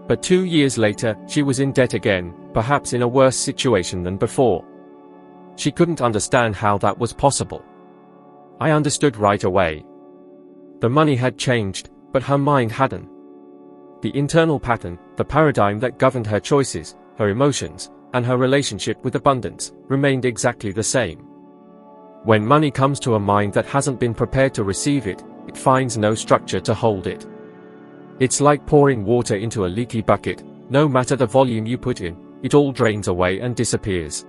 But 2 years later, she was in debt again, perhaps in a worse situation than before. She couldn't understand how that was possible. I understood right away. The money had changed, but her mind hadn't. The internal pattern, the paradigm that governed her choices, her emotions, and her relationship with abundance, remained exactly the same. When money comes to a mind that hasn't been prepared to receive it, it finds no structure to hold it. It's like pouring water into a leaky bucket, no matter the volume you put in, it all drains away and disappears.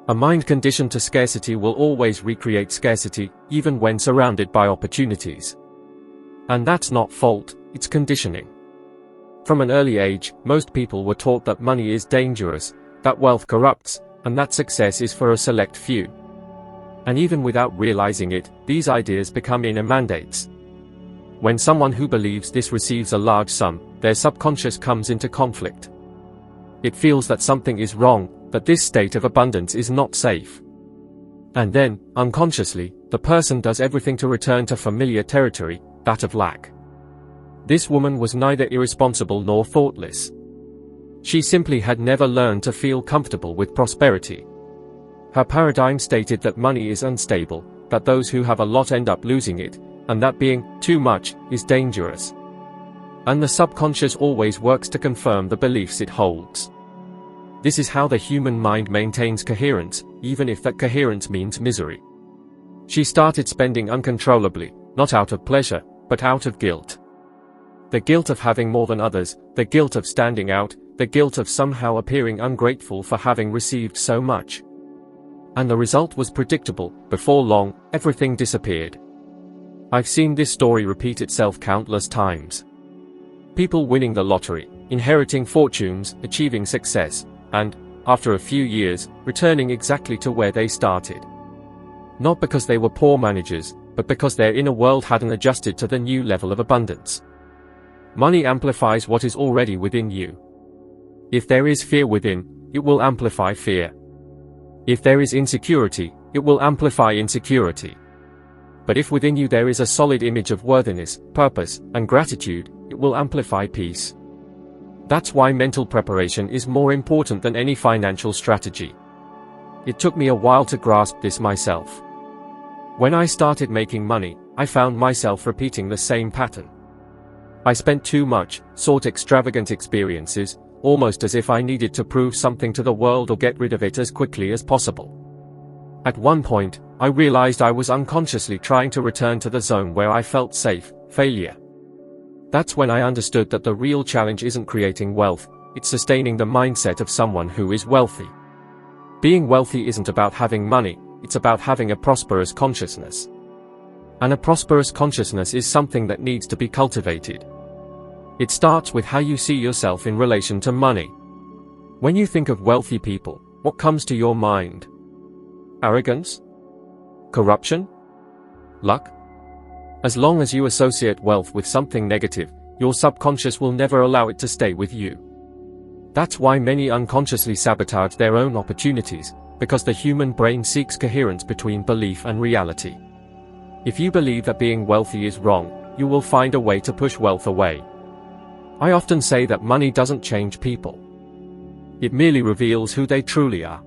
A mind conditioned to scarcity will always recreate scarcity, even when surrounded by opportunities. And that's not fault, it's conditioning. From an early age, most people were taught that money is dangerous, that wealth corrupts, and that success is for a select few. And even without realizing it, these ideas become inner mandates. When someone who believes this receives a large sum, their subconscious comes into conflict. It feels that something is wrong, that this state of abundance is not safe. And then, unconsciously, the person does everything to return to familiar territory, that of lack. This woman was neither irresponsible nor thoughtless. She simply had never learned to feel comfortable with prosperity. Her paradigm stated that money is unstable, that those who have a lot end up losing it, and that being too much is dangerous. And the subconscious always works to confirm the beliefs it holds. This is how the human mind maintains coherence, even if that coherence means misery. She started spending uncontrollably, not out of pleasure, but out of guilt. The guilt of having more than others, the guilt of standing out, the guilt of somehow appearing ungrateful for having received so much. And the result was predictable. Before long, everything disappeared. I've seen this story repeat itself countless times. People winning the lottery, inheriting fortunes, achieving success, and, after a few years, returning exactly to where they started. Not because they were poor managers, but because their inner world hadn't adjusted to the new level of abundance. Money amplifies what is already within you. If there is fear within, it will amplify fear. If there is insecurity, it will amplify insecurity. But if within you there is a solid image of worthiness, purpose, and gratitude, it will amplify peace. That's why mental preparation is more important than any financial strategy. It took me a while to grasp this myself. When I started making money, I found myself repeating the same pattern. I spent too much, sought extravagant experiences, almost as if I needed to prove something to the world or get rid of it as quickly as possible. At one point, I realized I was unconsciously trying to return to the zone where I felt safe, failure. That's when I understood that the real challenge isn't creating wealth, it's sustaining the mindset of someone who is wealthy. Being wealthy isn't about having money, it's about having a prosperous consciousness. And a prosperous consciousness is something that needs to be cultivated. It starts with how you see yourself in relation to money. When you think of wealthy people, what comes to your mind? Arrogance? Corruption? Luck? As long as you associate wealth with something negative, your subconscious will never allow it to stay with you. That's why many unconsciously sabotage their own opportunities, because the human brain seeks coherence between belief and reality. If you believe that being wealthy is wrong, you will find a way to push wealth away. I often say that money doesn't change people. It merely reveals who they truly are.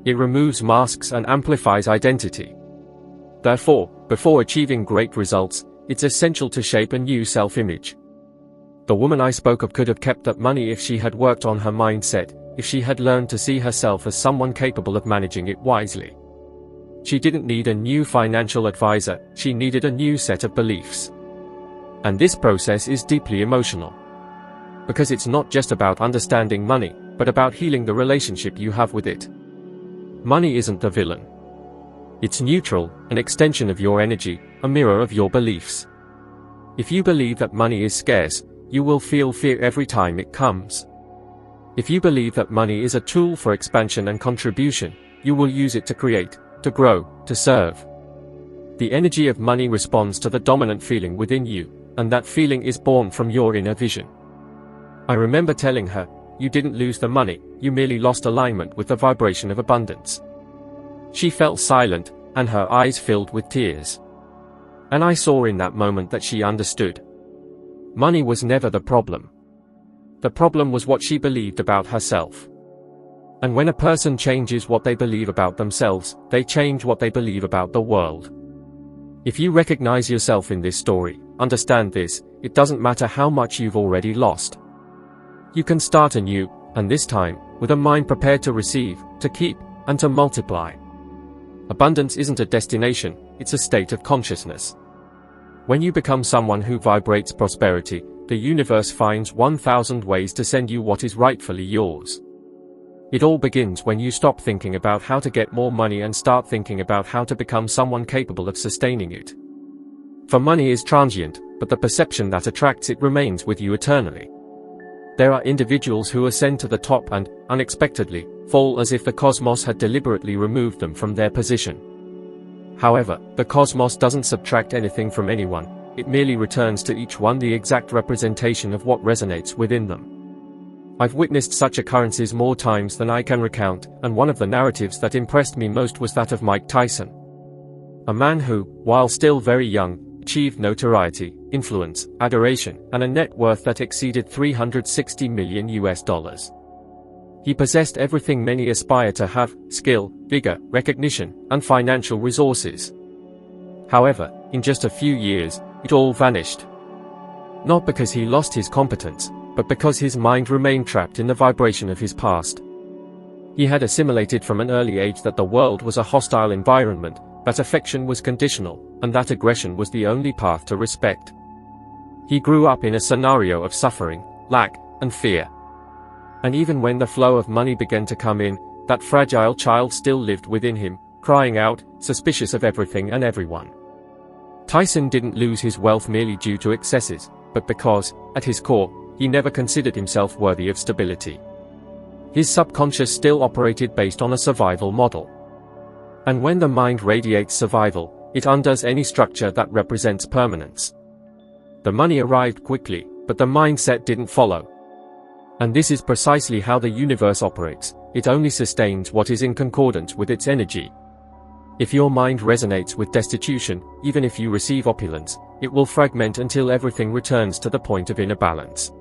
It removes masks and amplifies identity. Therefore, before achieving great results, it's essential to shape a new self-image. The woman I spoke of could have kept that money if she had worked on her mindset, if she had learned to see herself as someone capable of managing it wisely. She didn't need a new financial advisor, she needed a new set of beliefs. And this process is deeply emotional. Because it's not just about understanding money, but about healing the relationship you have with it. Money isn't the villain. It's neutral, an extension of your energy, a mirror of your beliefs. If you believe that money is scarce, you will feel fear every time it comes. If you believe that money is a tool for expansion and contribution, you will use it to create, to grow, to serve. The energy of money responds to the dominant feeling within you, and that feeling is born from your inner vision. I remember telling her, "You didn't lose the money, you merely lost alignment with the vibration of abundance." She fell silent, and her eyes filled with tears. And I saw in that moment that she understood. Money was never the problem. The problem was what she believed about herself. And when a person changes what they believe about themselves, they change what they believe about the world. If you recognize yourself in this story, understand this, it doesn't matter how much you've already lost. You can start anew, and this time, with a mind prepared to receive, to keep, and to multiply. Abundance isn't a destination, it's a state of consciousness. When you become someone who vibrates prosperity, the universe finds 1,000 ways to send you what is rightfully yours. It all begins when you stop thinking about how to get more money and start thinking about how to become someone capable of sustaining it. For money is transient, but the perception that attracts it remains with you eternally. There are individuals who ascend to the top and, unexpectedly, fall as if the cosmos had deliberately removed them from their position. However, the cosmos doesn't subtract anything from anyone, it merely returns to each one the exact representation of what resonates within them. I've witnessed such occurrences more times than I can recount, and one of the narratives that impressed me most was that of Mike Tyson. A man who, while still very young, achieved notoriety, influence, adoration, and a net worth that exceeded $360 million. He possessed everything many aspire to have: skill, vigor, recognition, and financial resources. However, in just a few years, it all vanished. Not because he lost his competence, but because his mind remained trapped in the vibration of his past. He had assimilated from an early age that the world was a hostile environment, that affection was conditional, and that aggression was the only path to respect. He grew up in a scenario of suffering, lack, and fear. And even when the flow of money began to come in, that fragile child still lived within him, crying out, suspicious of everything and everyone. Tyson didn't lose his wealth merely due to excesses, but because, at his core, he never considered himself worthy of stability. His subconscious still operated based on a survival model. And when the mind radiates survival, it undoes any structure that represents permanence. The money arrived quickly, but the mindset didn't follow. And this is precisely how the universe operates. It only sustains what is in concordance with its energy. If your mind resonates with destitution, even if you receive opulence, it will fragment until everything returns to the point of inner balance.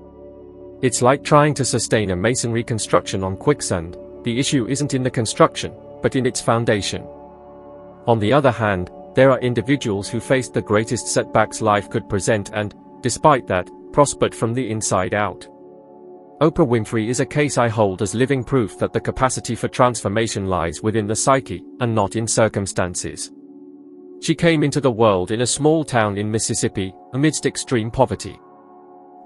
It's like trying to sustain a masonry construction on quicksand. The issue isn't in the construction, but in its foundation. On the other hand, there are individuals who faced the greatest setbacks life could present and, despite that, prospered from the inside out. Oprah Winfrey is a case I hold as living proof that the capacity for transformation lies within the psyche, and not in circumstances. She came into the world in a small town in Mississippi, amidst extreme poverty.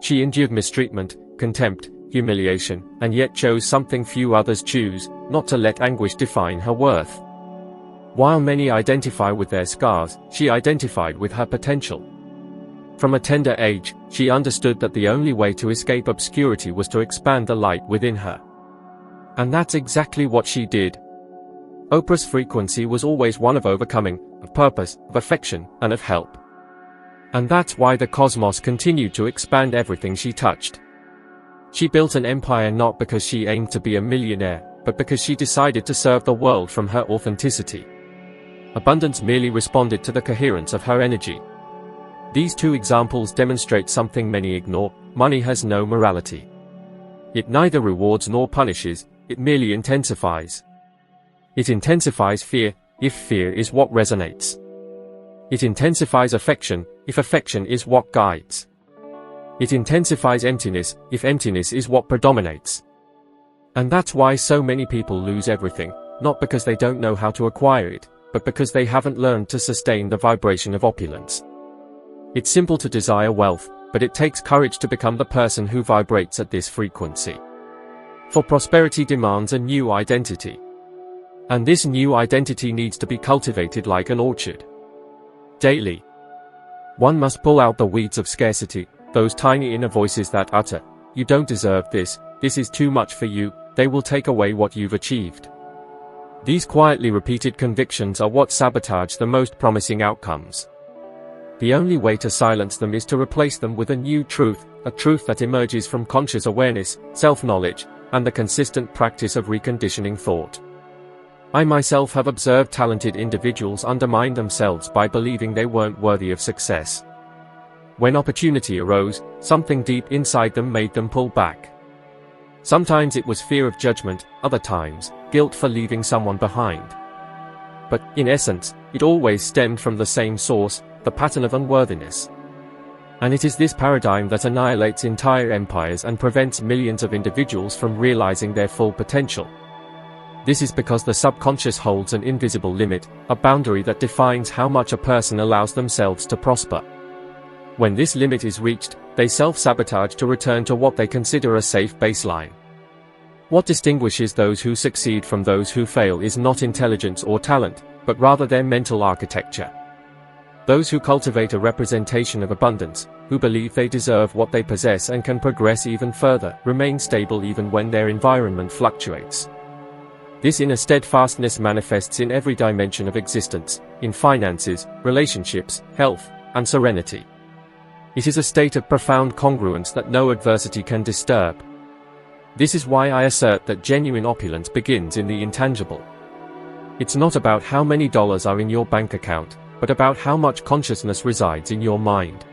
She endured mistreatment, contempt, humiliation, and yet chose something few others choose, not to let anguish define her worth. While many identify with their scars, she identified with her potential. From a tender age, she understood that the only way to escape obscurity was to expand the light within her. And that's exactly what she did. Oprah's frequency was always one of overcoming, of purpose, of affection, and of help. And that's why the cosmos continued to expand everything she touched. She built an empire not because she aimed to be a millionaire, but because she decided to serve the world from her authenticity. Abundance merely responded to the coherence of her energy. These two examples demonstrate something many ignore: money has no morality. It neither rewards nor punishes, it merely intensifies. It intensifies fear, if fear is what resonates. It intensifies affection, if affection is what guides. It intensifies emptiness, if emptiness is what predominates. And that's why so many people lose everything, not because they don't know how to acquire it, but because they haven't learned to sustain the vibration of opulence. It's simple to desire wealth, but it takes courage to become the person who vibrates at this frequency. For prosperity demands a new identity. And this new identity needs to be cultivated like an orchard. Daily. One must pull out the weeds of scarcity, those tiny inner voices that utter, "You don't deserve this, this is too much for you," they will take away what you've achieved. These quietly repeated convictions are what sabotage the most promising outcomes. The only way to silence them is to replace them with a new truth, a truth that emerges from conscious awareness, self-knowledge, and the consistent practice of reconditioning thought. I myself have observed talented individuals undermine themselves by believing they weren't worthy of success. When opportunity arose, something deep inside them made them pull back. Sometimes it was fear of judgment, other times, guilt for leaving someone behind. But, in essence, it always stemmed from the same source, the pattern of unworthiness. And it is this paradigm that annihilates entire empires and prevents millions of individuals from realizing their full potential. This is because the subconscious holds an invisible limit, a boundary that defines how much a person allows themselves to prosper. When this limit is reached, they self-sabotage to return to what they consider a safe baseline. What distinguishes those who succeed from those who fail is not intelligence or talent, but rather their mental architecture. Those who cultivate a representation of abundance, who believe they deserve what they possess and can progress even further, remain stable even when their environment fluctuates. This inner steadfastness manifests in every dimension of existence, in finances, relationships, health, and serenity. It is a state of profound congruence that no adversity can disturb. This is why I assert that genuine opulence begins in the intangible. It's not about how many dollars are in your bank account, but about how much consciousness resides in your mind.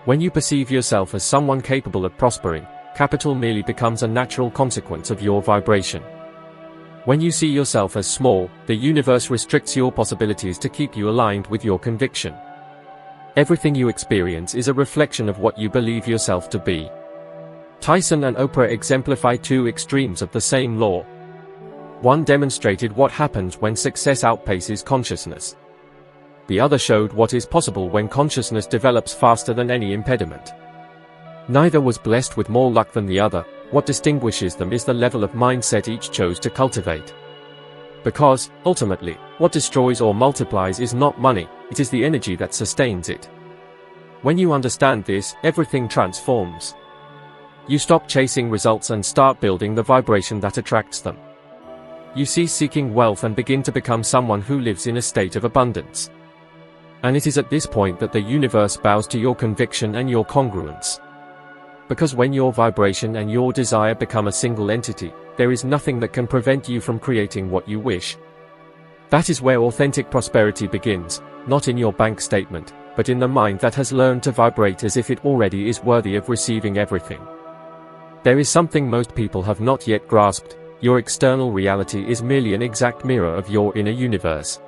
When you perceive yourself as someone capable of prospering, capital merely becomes a natural consequence of your vibration. When you see yourself as small, the universe restricts your possibilities to keep you aligned with your conviction. Everything you experience is a reflection of what you believe yourself to be. Tyson and Oprah exemplify two extremes of the same law. One demonstrated what happens when success outpaces consciousness. The other showed what is possible when consciousness develops faster than any impediment. Neither was blessed with more luck than the other. What distinguishes them is the level of mindset each chose to cultivate. Because, ultimately, what destroys or multiplies is not money, it is the energy that sustains it. When you understand this, everything transforms. You stop chasing results and start building the vibration that attracts them. You cease seeking wealth and begin to become someone who lives in a state of abundance. And it is at this point that the universe bows to your conviction and your congruence. Because when your vibration and your desire become a single entity, there is nothing that can prevent you from creating what you wish. That is where authentic prosperity begins, not in your bank statement, but in the mind that has learned to vibrate as if it already is worthy of receiving everything. There is something most people have not yet grasped: your external reality is merely an exact mirror of your inner universe.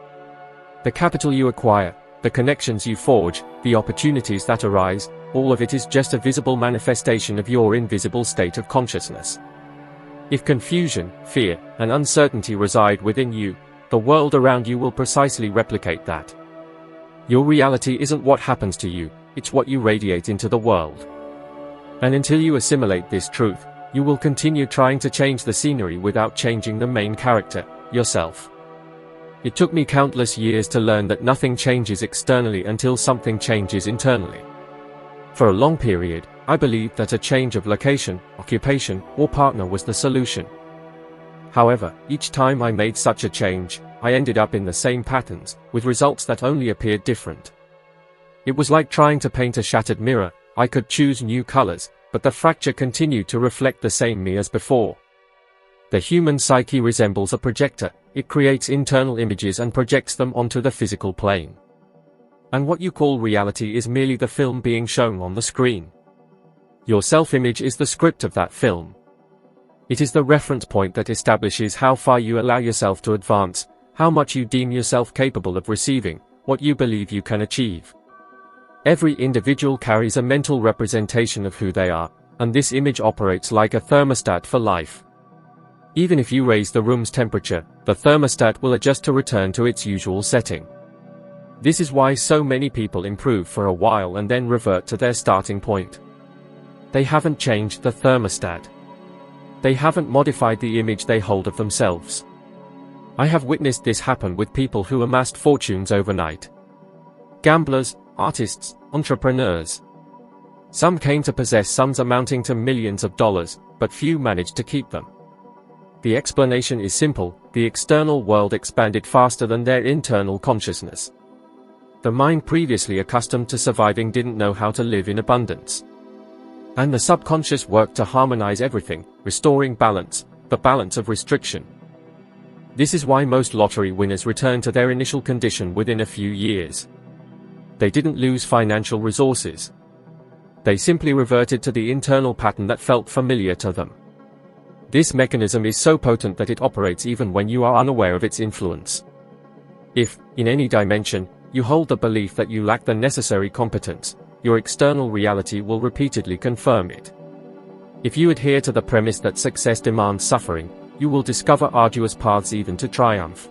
The capital you acquire, the connections you forge, the opportunities that arise, all of it is just a visible manifestation of your invisible state of consciousness. If confusion, fear, and uncertainty reside within you, the world around you will precisely replicate that. Your reality isn't what happens to you, it's what you radiate into the world. And until you assimilate this truth, you will continue trying to change the scenery without changing the main character, yourself. It took me countless years to learn that nothing changes externally until something changes internally. For a long period, I believed that a change of location, occupation, or partner was the solution. However, each time I made such a change, I ended up in the same patterns, with results that only appeared different. It was like trying to paint a shattered mirror. I could choose new colors, but the fracture continued to reflect the same me as before. The human psyche resembles a projector. It creates internal images and projects them onto the physical plane. And what you call reality is merely the film being shown on the screen. Your self-image is the script of that film. It is the reference point that establishes how far you allow yourself to advance, how much you deem yourself capable of receiving, what you believe you can achieve. Every individual carries a mental representation of who they are, and this image operates like a thermostat for life. Even if you raise the room's temperature, the thermostat will adjust to return to its usual setting. This is why so many people improve for a while and then revert to their starting point. They haven't changed the thermostat. They haven't modified the image they hold of themselves. I have witnessed this happen with people who amassed fortunes overnight. Gamblers, artists, entrepreneurs. Some came to possess sums amounting to millions of dollars, but few managed to keep them. The explanation is simple: the external world expanded faster than their internal consciousness. The mind previously accustomed to surviving didn't know how to live in abundance. And the subconscious worked to harmonize everything, restoring balance, the balance of restriction. This is why most lottery winners return to their initial condition within a few years. They didn't lose financial resources. They simply reverted to the internal pattern that felt familiar to them. This mechanism is so potent that it operates even when you are unaware of its influence. If, in any dimension, you hold the belief that you lack the necessary competence, your external reality will repeatedly confirm it. If you adhere to the premise that success demands suffering, you will discover arduous paths even to triumph.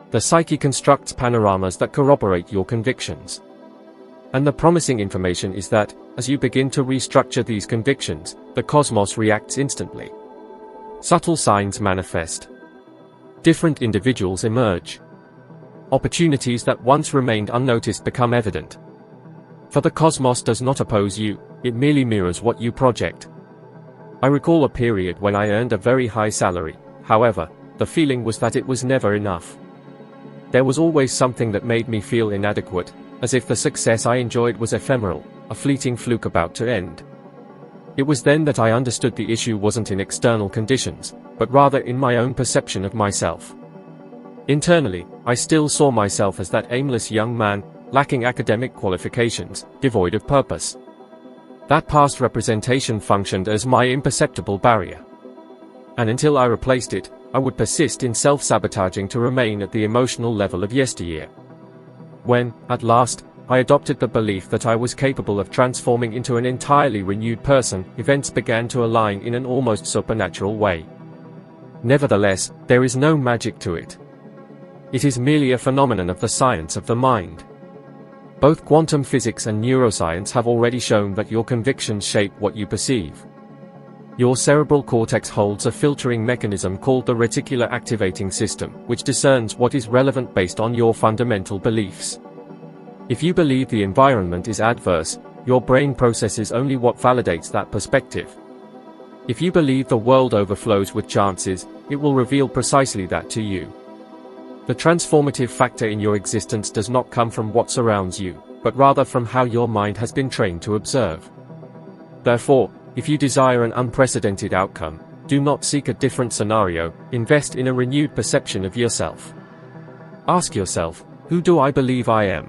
The psyche constructs panoramas that corroborate your convictions. And the promising information is that, as you begin to restructure these convictions, the cosmos reacts instantly. Subtle signs manifest. Different individuals emerge. Opportunities that once remained unnoticed become evident. For the cosmos does not oppose you, it merely mirrors what you project. I recall a period when I earned a very high salary. However, the feeling was that it was never enough. There was always something that made me feel inadequate, as if the success I enjoyed was ephemeral, a fleeting fluke about to end. It was then that I understood the issue wasn't in external conditions, but rather in my own perception of myself. Internally, I still saw myself as that aimless young man, lacking academic qualifications, devoid of purpose. That past representation functioned as my imperceptible barrier. And until I replaced it, I would persist in self-sabotaging to remain at the emotional level of yesteryear. When, at last, I adopted the belief that I was capable of transforming into an entirely renewed person, events began to align in an almost supernatural way. Nevertheless, there is no magic to it. It is merely a phenomenon of the science of the mind. Both quantum physics and neuroscience have already shown that your convictions shape what you perceive. Your cerebral cortex holds a filtering mechanism called the reticular activating system, which discerns what is relevant based on your fundamental beliefs. If you believe the environment is adverse, your brain processes only what validates that perspective. If you believe the world overflows with chances, it will reveal precisely that to you. The transformative factor in your existence does not come from what surrounds you, but rather from how your mind has been trained to observe. Therefore, If you desire an unprecedented outcome, do not seek a different scenario, invest in a renewed perception of yourself. Ask yourself, who do I believe I am?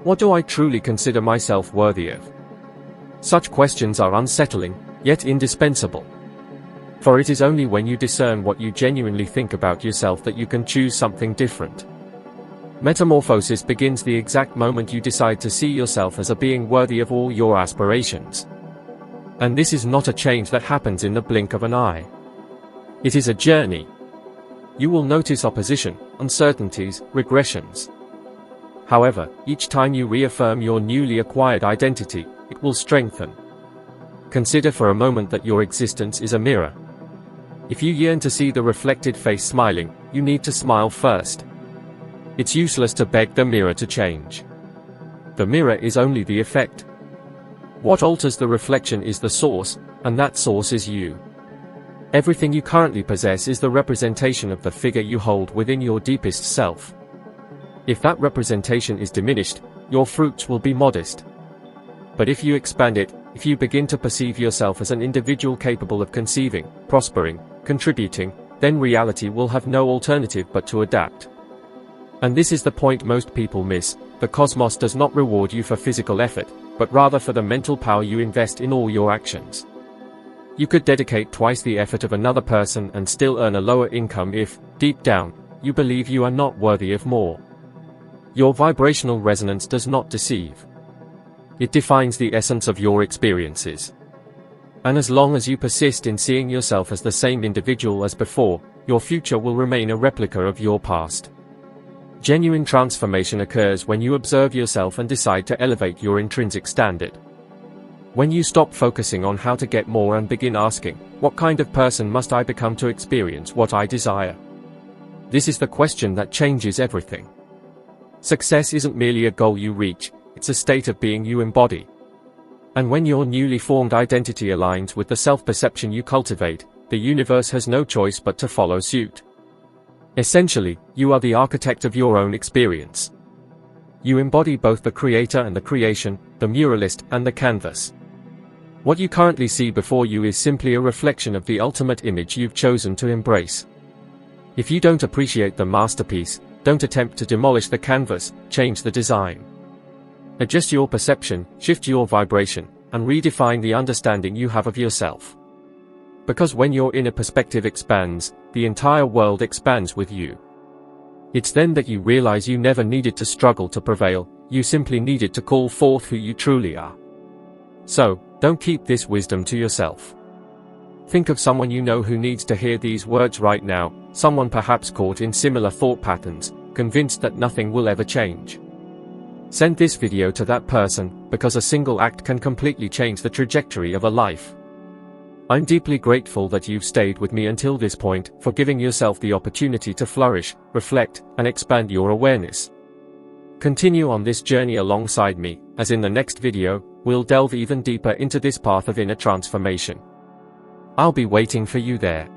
What do I truly consider myself worthy of? Such questions are unsettling, yet indispensable. For it is only when you discern what you genuinely think about yourself that you can choose something different. Metamorphosis begins the exact moment you decide to see yourself as a being worthy of all your aspirations. And this is not a change that happens in the blink of an eye. It is a journey. You will notice opposition, uncertainties, regressions. However, each time you reaffirm your newly acquired identity, it will strengthen. Consider for a moment that your existence is a mirror. If you yearn to see the reflected face smiling, you need to smile first. It's useless to beg the mirror to change. The mirror is only the effect. What alters the reflection is the source, and that source is you. Everything you currently possess is the representation of the figure you hold within your deepest self. If that representation is diminished, your fruits will be modest. But if you expand it, if you begin to perceive yourself as an individual capable of conceiving, prospering, contributing, then reality will have no alternative but to adapt. And this is the point most people miss: the cosmos does not reward you for physical effort, but rather for the mental power you invest in all your actions. You could dedicate twice the effort of another person and still earn a lower income if, deep down, you believe you are not worthy of more. Your vibrational resonance does not deceive. It defines the essence of your experiences. And as long as you persist in seeing yourself as the same individual as before, your future will remain a replica of your past. Genuine transformation occurs when you observe yourself and decide to elevate your intrinsic standard. When you stop focusing on how to get more and begin asking, what kind of person must I become to experience what I desire? This is the question that changes everything. Success isn't merely a goal you reach, it's a state of being you embody. And when your newly formed identity aligns with the self-perception you cultivate, the universe has no choice but to follow suit. Essentially, you are the architect of your own experience. You embody both the creator and the creation, the muralist and the canvas. What you currently see before you is simply a reflection of the ultimate image you've chosen to embrace. If you don't appreciate the masterpiece, don't attempt to demolish the canvas, change the design. Adjust your perception, shift your vibration, and redefine the understanding you have of yourself. Because when your inner perspective expands, the entire world expands with you. It's then that you realize you never needed to struggle to prevail, you simply needed to call forth who you truly are. So, don't keep this wisdom to yourself. Think of someone you know who needs to hear these words right now, someone perhaps caught in similar thought patterns, convinced that nothing will ever change. Send this video to that person, because a single act can completely change the trajectory of a life. I'm deeply grateful that you've stayed with me until this point, for giving yourself the opportunity to flourish, reflect, and expand your awareness. Continue on this journey alongside me, as in the next video, we'll delve even deeper into this path of inner transformation. I'll be waiting for you there.